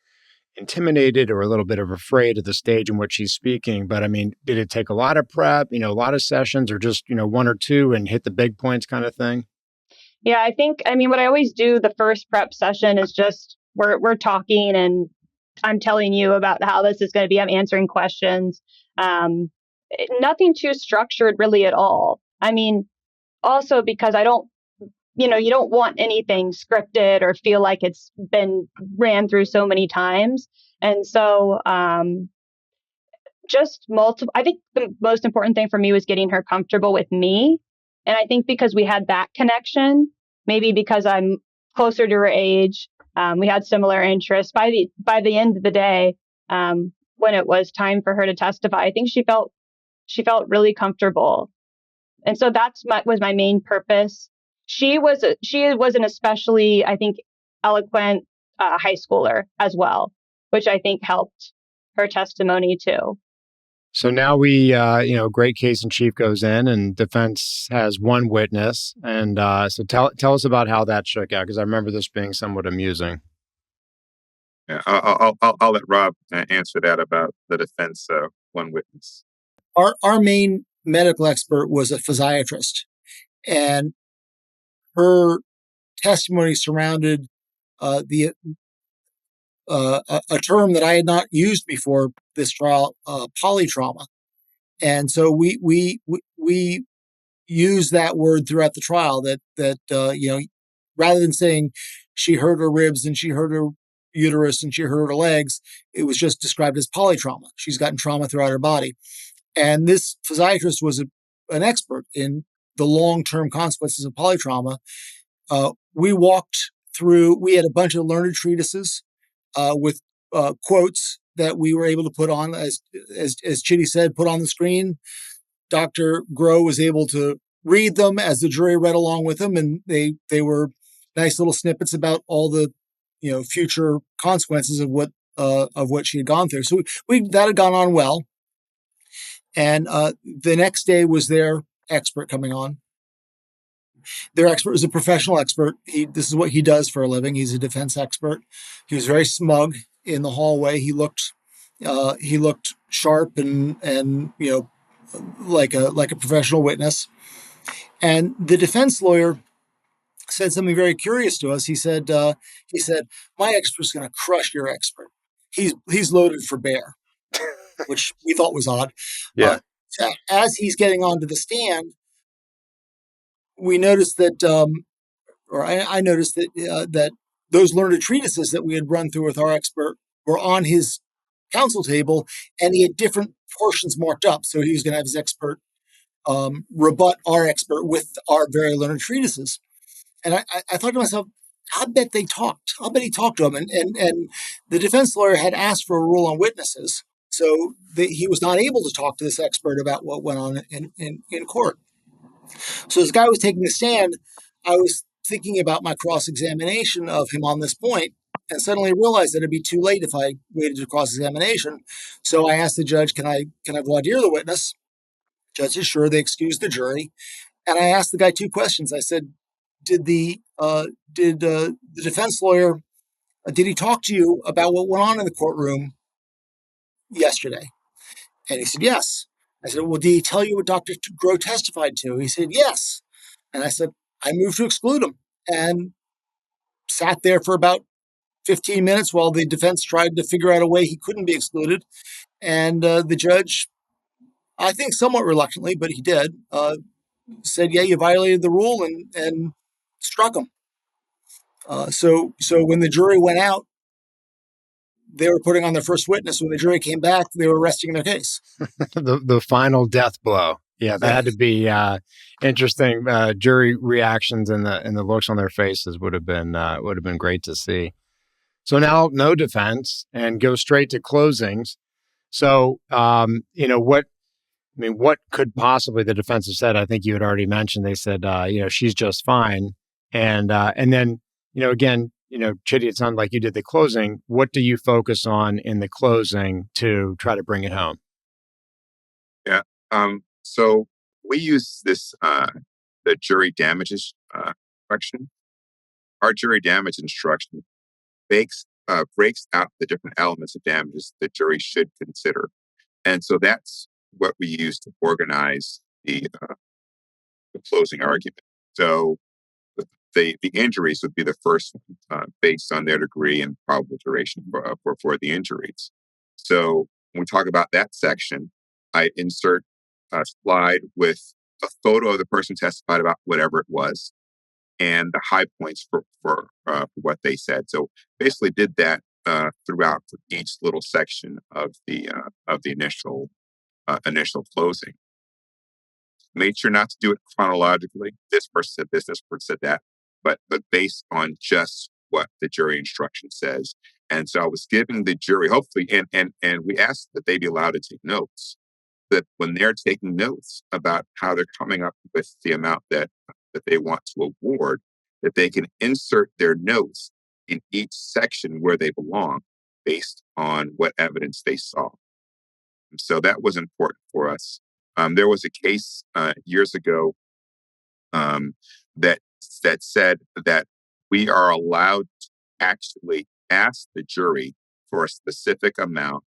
intimidated or a little bit of afraid of the stage in which she's speaking. But I mean, did it take a lot of prep, a lot of sessions, or just, one or two and hit the big points kind of thing? Yeah, what I always do the first prep session is just we're talking and I'm telling you about how this is going to be. I'm answering questions. Nothing too structured really at all. I mean, also because I don't, you don't want anything scripted or feel like it's been ran through so many times. And so just multiple, I think the most important thing for me was getting her comfortable with me. And I think because we had that connection, maybe because I'm closer to her age, we had similar interests. By the end of the day, when it was time for her to testify, I think she felt really comfortable. And so was my main purpose. She was an especially, I think, eloquent high schooler as well, which I think helped her testimony too. So now we, great case in chief goes in and defense has one witness. And so tell us about how that shook out, because I remember this being somewhat amusing. Yeah, I'll let Rob answer that about the defense one witness. Our main medical expert was a physiatrist, and her testimony surrounded a term that I had not used before this trial, polytrauma. And so we use that word throughout the trial, that rather than saying she hurt her ribs and she hurt her uterus and she hurt her legs, it was just described as polytrauma. She's gotten trauma throughout her body. And this physiatrist was an expert in the long-term consequences of polytrauma. We walked through, we had a bunch of learned treatises with quotes that we were able to put on, as Chidi said, put on the screen. Dr. Groh was able to read them as the jury read along with them, and they were nice little snippets about all the future consequences of what she had gone through. So that had gone on well, and the next day was their expert coming on. Their expert was a professional expert. This is what he does for a living. He's a defense expert. He was very smug in the hallway. He looked sharp and like a professional witness. And the defense lawyer said something very curious to us. He said, my expert's going to crush your expert. He's loaded for bear, which we thought was odd. Yeah. As he's getting onto the stand, we noticed that, I noticed that those learned treatises that we had run through with our expert were on his counsel table, and he had different portions marked up. So he was going to have his expert rebut our expert with our very learned treatises. And I thought to myself, I bet they talked. I bet he talked to him. And the defense lawyer had asked for a rule on witnesses. So he was not able to talk to this expert about what went on in court. So as the guy was taking the stand, I was thinking about my cross-examination of him on this point, and suddenly realized that it'd be too late if I waited to cross-examination. So I asked the judge, can I voir dire the witness? Judge said, sure. They excused the jury. And I asked the guy two questions. I said, did the defense lawyer, did he talk to you about what went on in the courtroom yesterday? And he said, yes. I said, well, did he tell you what Dr. Groh testified to? He said, yes. And I said, I moved to exclude him, and sat there for about 15 minutes while the defense tried to figure out a way he couldn't be excluded. And the judge, I think somewhat reluctantly, but he did, said, yeah, you violated the rule, and struck him. So when the jury went out, they were putting on their first witness. When the jury came back, they were resting their case. the final death blow. Yeah, that had to be interesting. Jury reactions and the looks on their faces would have been great to see. So now no defense and go straight to closings. So what could possibly the defense have said? I think you had already mentioned. They said she's just fine, and then again. Chidi, it sounded like you did the closing. What do you focus on in the closing to try to bring it home? Yeah. So we use this, the jury damages instruction. Our jury damage instruction breaks out the different elements of damages the jury should consider. And so that's what we use to organize the closing argument. So the injuries would be the first one, based on their degree and probable duration for the injuries. So when we talk about that section, I insert a slide with a photo of the person testified about whatever it was, and the high points for what they said. So basically, did that throughout for each little section of the initial closing. Made sure not to do it chronologically. This person said this person said that. But based on just what the jury instruction says. And so I was giving the jury, hopefully, and we asked that they be allowed to take notes, that when they're taking notes about how they're coming up with the amount that they want to award, that they can insert their notes in each section where they belong based on what evidence they saw. And so that was important for us. There was a case years ago that said that we are allowed to actually ask the jury for a specific amount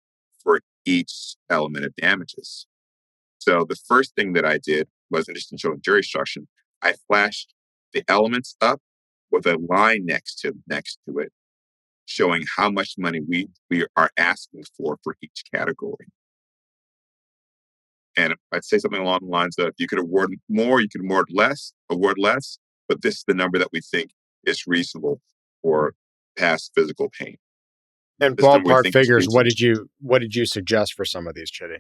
for each element of damages. So the first thing that I did was, in addition to showing jury instruction, I flashed the elements up with a line next to it, showing how much money we are asking for each category. And I'd say something along the lines of, you could award more, you could award less, but this is the number that we think is reasonable for past physical pain. And ballpark figures, what did you suggest for some of these, Chidi?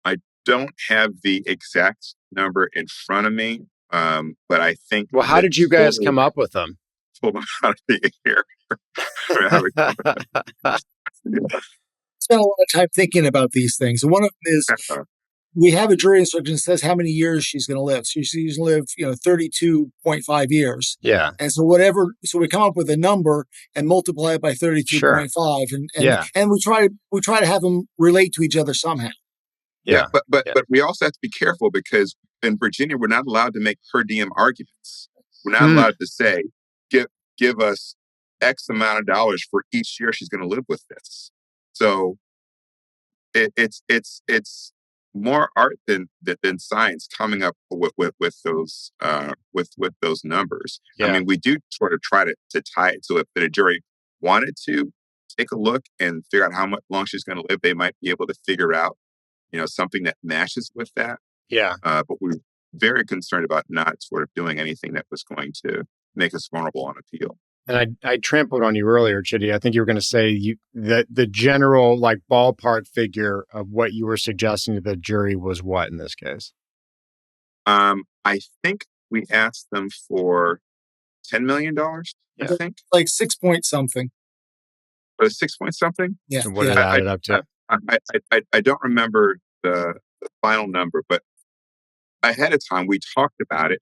I don't have the exact number in front of me, but I think... Well, how did you guys come up with them? Pull them out of the air. Spent a lot of time thinking about these things. And one of them is we have a jury instruction that says how many years she's going to live. So she's going to live, 32.5 years. Yeah. And so we come up with a number and multiply it by 32.5, and we try to have them relate to each other somehow. Yeah. But we also have to be careful because in Virginia, we're not allowed to make per diem arguments. We're not allowed to say, give us X amount of dollars for each year she's going to live with this. So it's more art than science coming up with those numbers. Yeah. I mean, we do sort of try to tie it so if a jury wanted to take a look and figure out how much long she's going to live, they might be able to figure out, something that matches with that. Yeah. But we're very concerned about not sort of doing anything that was going to make us vulnerable on appeal. And I trampled on you earlier, Chidi. I think you were going to say that the general ballpark figure of what you were suggesting to the jury was what in this case? I think we asked them for $10 million. I think like 6 point something. Or 6 point something. Yeah. So what did it add up to? I don't remember the final number, but ahead of time we talked about it.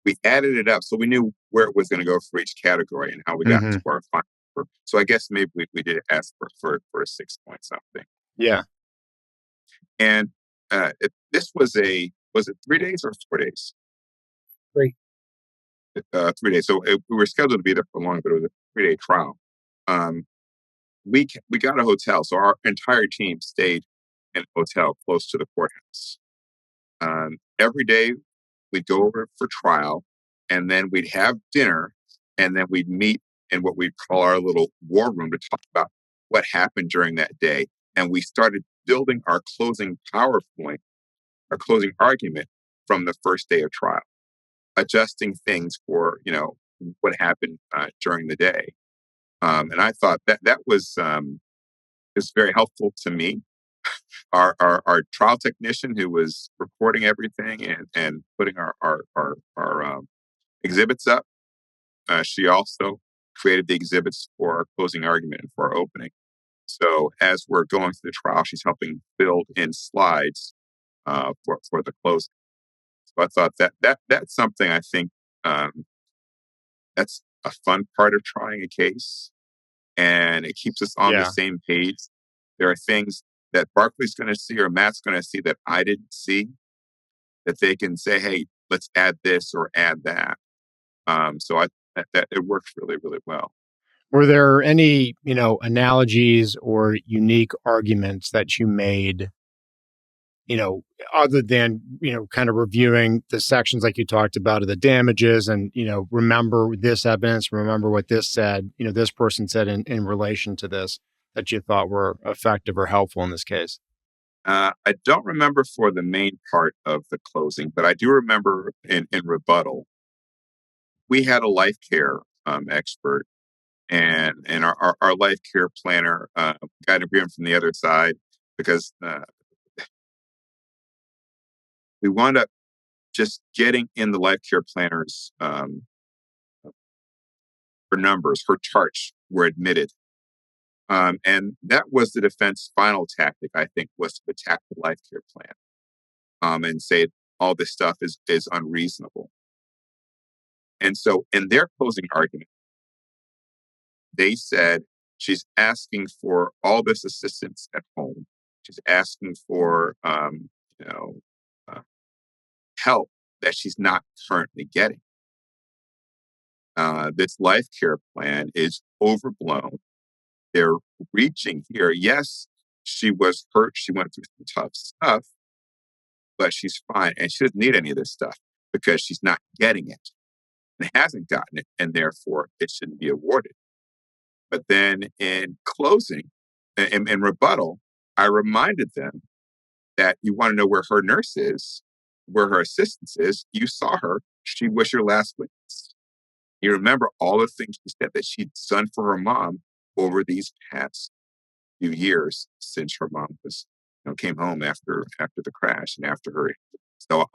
We added it up, so we knew where it was going to go for each category and how we got to our final number. So I guess maybe we did ask for a 6 point something. Yeah. And this was it 3 days or 4 days? 3. 3 days. So we were scheduled to be there for long, but it was a 3-day trial. We got a hotel, so our entire team stayed in a hotel close to the courthouse. Every day we'd go over for trial, and then we'd have dinner, and then we'd meet in what we'd call our little war room to talk about what happened during that day. And we started building our closing PowerPoint, our closing argument from the first day of trial, adjusting things for, what happened during the day. And I thought that was very helpful to me. Our trial technician who was recording everything and putting our exhibits up, she also created the exhibits for our closing argument and for our opening. So as we're going through the trial, she's helping build in slides for the closing. So I thought that's something I think that's a fun part of trying a case, and it keeps us on the same page. There are things that Barkley's going to see or Matt's going to see that I didn't see, that they can say, hey, let's add this or add that. So that it works really, really well. Were there any, analogies or unique arguments that you made, other than, kind of reviewing the sections like you talked about of the damages and, remember this evidence, remember what this said, this person said in relation to this, that you thought were effective or helpful in this case? I don't remember for the main part of the closing, but I do remember in rebuttal, we had a life care expert and our life care planner got an agreement from the other side because we wound up just getting in the life care planners her numbers, her charts were admitted. And that was the defense final tactic, I think, was to attack the life care plan and say all this stuff is unreasonable. And so in their closing argument, they said she's asking for all this assistance at home. She's asking for, help that she's not currently getting. This life care plan is overblown. They're reaching here. Yes, she was hurt. She went through some tough stuff, but she's fine. And she doesn't need any of this stuff because she's not getting it and hasn't gotten it. And therefore, it shouldn't be awarded. But then in closing, in rebuttal, I reminded them that you want to know where her nurse is, where her assistant is. You saw her. She was your last witness. You remember all the things she said that she'd done for her mom over these past few years since her mom was, came home after the crash and after her. So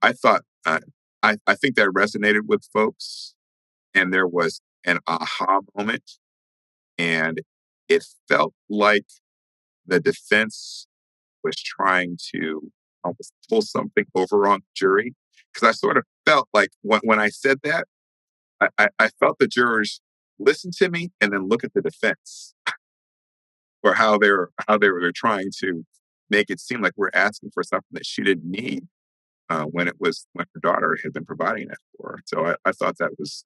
I thought, I think that resonated with folks, and there was an aha moment, and it felt like the defense was trying to almost pull something over on the jury, because I sort of felt like when I said that, I felt the jurors listen to me and then look at the defense or how they were trying to make it seem like we're asking for something that she didn't need when her daughter had been providing that for her. So I thought that was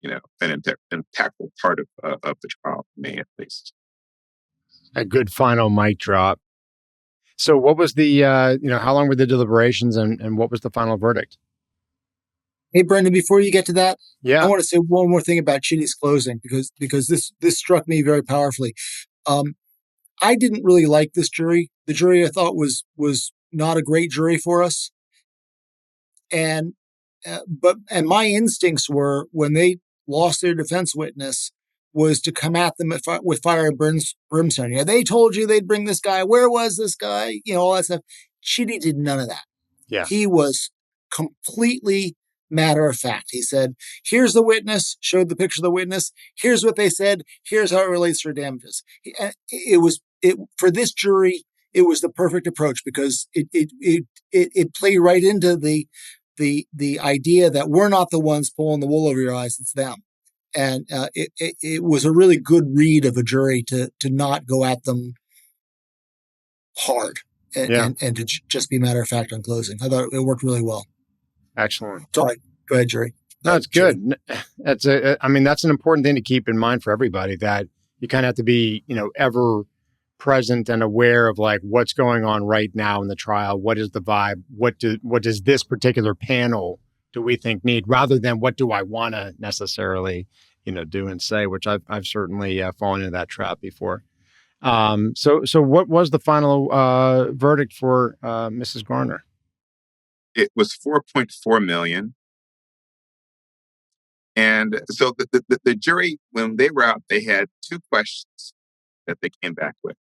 an impactful part of the trial for me, at least. A good final mic drop. So what was the, how long were the deliberations and what was the final verdict? Hey, Brendan, before you get to that, Yeah. I want to say one more thing about Chidi's closing, because this struck me very powerfully. I didn't really like this jury. The jury, I thought, was not a great jury for us. And my instincts were, when they lost their defense witness, was to come at them with fire and brimstone. They told you they'd bring this guy. Where was this guy? All that stuff. Chidi did none of that. Yeah. He was completely matter of fact. He said, here's the witness, showed the picture of the witness. Here's what they said. Here's how it relates to her damages. For this jury, it was the perfect approach, because it played right into the idea that we're not the ones pulling the wool over your eyes, it's them. And it was a really good read of a jury to not go at them hard and to just be matter of fact on closing. I thought it worked really well. Excellent. Sorry. Go ahead, Jerry. No, it's good. That's an important thing to keep in mind for everybody, that you kind of have to be, ever present and aware of like what's going on right now in the trial. What is the vibe? What does this particular panel do we think need, rather than what do I want to necessarily, do and say, which I've certainly fallen into that trap before. So what was the final verdict for Mrs. Garner? It was $4.4 million. And so the jury, when they were out, they had two questions that they came back with.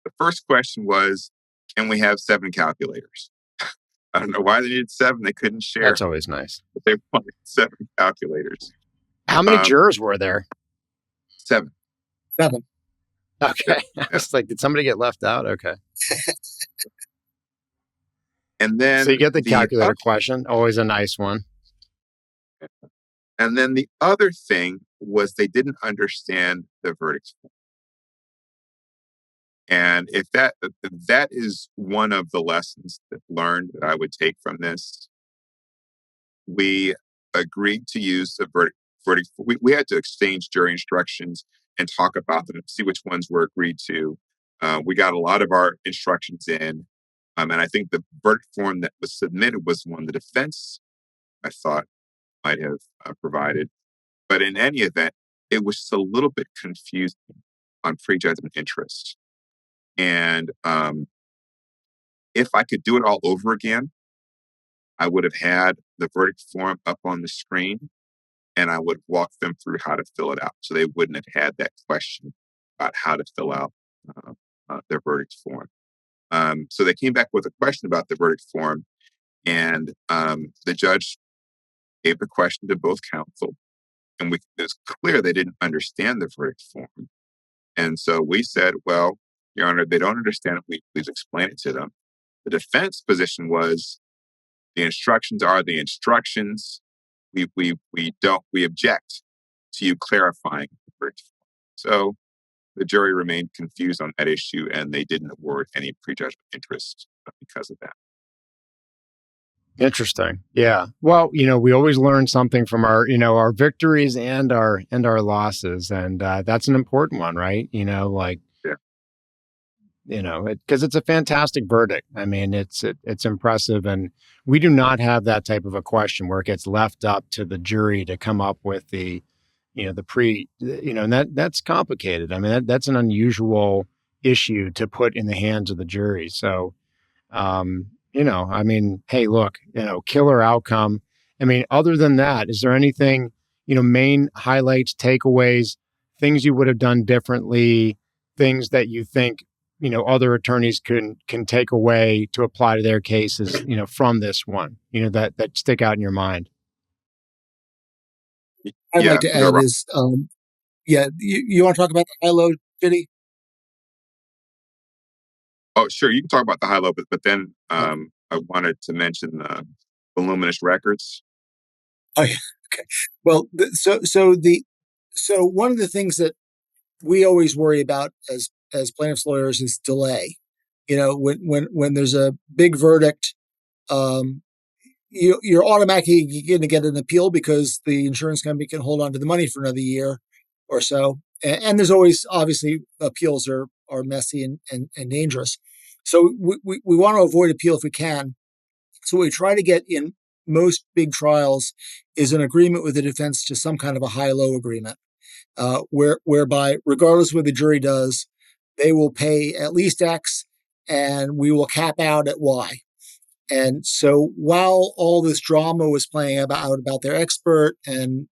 The first question was, can we have 7 calculators? I don't know why they needed 7. They couldn't share. That's always nice. But they wanted 7 calculators. How many jurors were there? 7. Okay. Yeah. I was like, did somebody get left out? Okay. And then so you get the calculator question, always a nice one. And then the other thing was they didn't understand the verdict form. And if that is one of the lessons that learned that I would take from this, we agreed to use the verdict. We had to exchange jury instructions and talk about them and see which ones were agreed to. We got a lot of our instructions in. And I think the verdict form that was submitted was one the defense, I thought, might have provided. But in any event, it was just a little bit confusing on prejudgment interest. And if I could do it all over again, I would have had the verdict form up on the screen and I would walk them through how to fill it out. So they wouldn't have had that question about how to fill out their verdict form. So they came back with a question about the verdict form, and the judge gave the question to both counsel. And it was clear they didn't understand the verdict form. And so we said, well, Your Honor, they don't understand it. Please explain it to them. The defense position was the instructions are the instructions. We object to you clarifying the verdict form. So the jury remained confused on that issue, and they didn't award any prejudgment interest because of that. Interesting. Yeah. Well, we always learn something from our victories and our losses. And that's an important one, right? Because it's a fantastic verdict. I mean, it's impressive. And we do not have that type of a question where it gets left up to the jury to come up with the and that's complicated. I mean, that's an unusual issue to put in the hands of the jury. So, I mean, hey, look, killer outcome. I mean, other than that, is there anything, main highlights, takeaways, things you would have done differently, things that you think, other attorneys can take away to apply to their cases, from this one, that stick out in your mind? I'd like to add is, you want to talk about the high-low, Chidi? Oh, sure. You can talk about the high-low, but then I wanted to mention voluminous records. Oh, yeah. Okay. Well, so one of the things that we always worry about as plaintiffs lawyers is delay. When there's a big verdict, you're automatically going to get an appeal because the insurance company can hold on to the money for another year or so. And there's always, obviously, appeals are messy and dangerous. So we want to avoid appeal if we can. So what we try to get in most big trials is an agreement with the defense to some kind of a high-low agreement, whereby, regardless of what the jury does, they will pay at least X and we will cap out at Y. And so while all this drama was playing about their expert and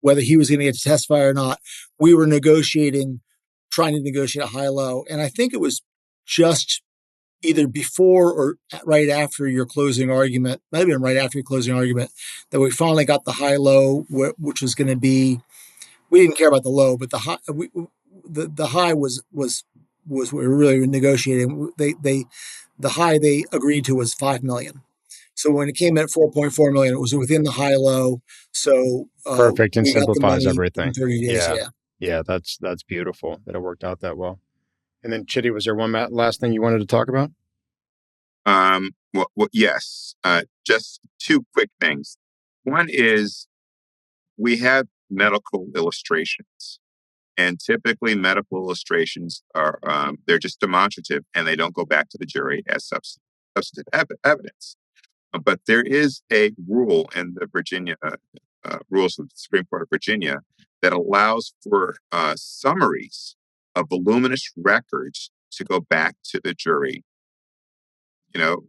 whether he was going to get to testify or not, we were trying to negotiate a high-low. And I think it was just either before or right after your closing argument, maybe right after your closing argument, that we finally got the high-low, which was going to be, we didn't care about the low, but the high, the high was what we were really negotiating. The high they agreed to was $5 million. So when it came in at $4.4 million, it was within the high-low. So perfect, and simplifies everything. In 30 days, yeah. That's beautiful that it worked out that well. And then, Chidi, was there one last thing you wanted to talk about? Well, yes. Just two quick things. One is we have medical illustrations, and typically medical illustrations are they're just demonstrative, and they don't go back to the jury as substantive evidence. But there is a rule in the Virginia rules of the Supreme Court of Virginia that allows for summaries of voluminous records to go back to the jury,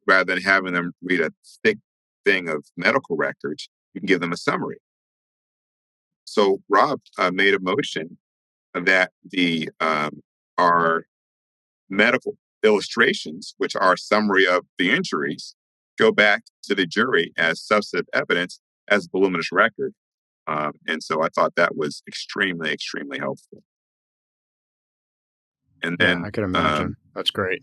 rather than having them read a thick thing of medical records. You can give them a summary. So Rob made a motion that our medical illustrations, which are a summary of the injuries, go back to the jury as substantive evidence as a voluminous record. And so I thought that was extremely, extremely helpful. And then I can imagine. That's great.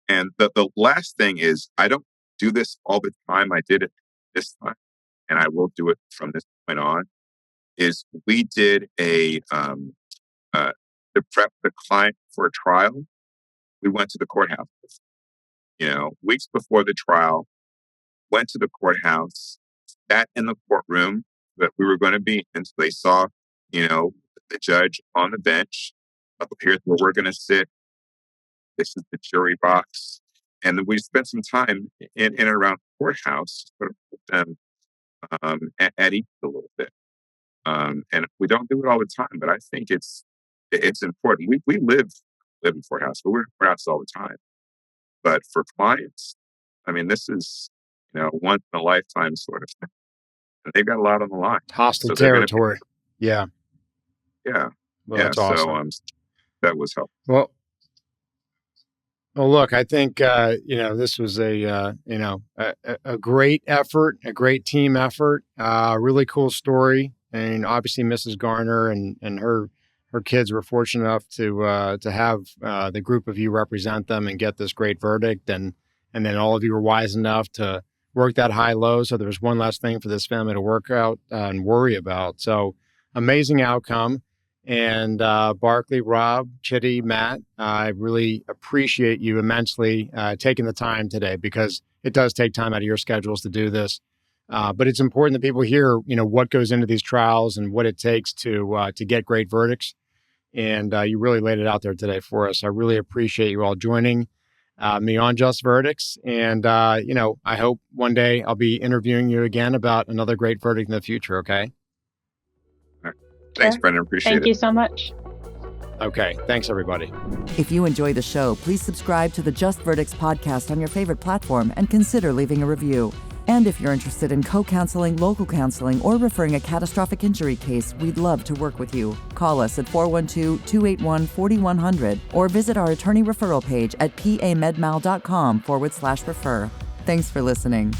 And the last thing is, I don't do this all the time. I did it this time, and I will do it from this point on, is we did to prep the client for a trial. We went to the courthouse, weeks before the trial, went to the courthouse, sat in the courtroom that we were going to be in. So they saw, the judge on the bench. Here's where we're going to sit. This is the jury box. And then we spent some time in and around the courthouse, sort of with them at each a little bit. And we don't do it all the time, but I think it's important. We live in courthouse, but we're in courthouse all the time. But for clients, I mean, this is, once in a lifetime sort of thing. And they've got a lot on the line. Hostile territory. Yeah. Yeah. Well, that's awesome. So that was helpful. Well, look, I think, this was a great effort, a great team effort, really cool story. And obviously Mrs. Garner and her kids were fortunate enough to have the group of you represent them and get this great verdict. And then all of you were wise enough to work that high-low. So there was one less thing for this family to work out and worry about. So amazing outcome. And Barkley, Rob, Chidi, Matt, I really appreciate you immensely taking the time today, because it does take time out of your schedules to do this. But it's important that people hear, what goes into these trials and what it takes to get great verdicts. And you really laid it out there today for us. I really appreciate you all joining me on Just Verdicts. And, I hope one day I'll be interviewing you again about another great verdict in the future. Okay. Thanks, Brendan. Appreciate it. Thank you so much. Okay. Thanks, everybody. If you enjoy the show, please subscribe to the Just Verdicts podcast on your favorite platform and consider leaving a review. And if you're interested in co-counseling, local counseling, or referring a catastrophic injury case, we'd love to work with you. Call us at 412-281-4100 or visit our attorney referral page at pamedmal.com/refer. Thanks for listening.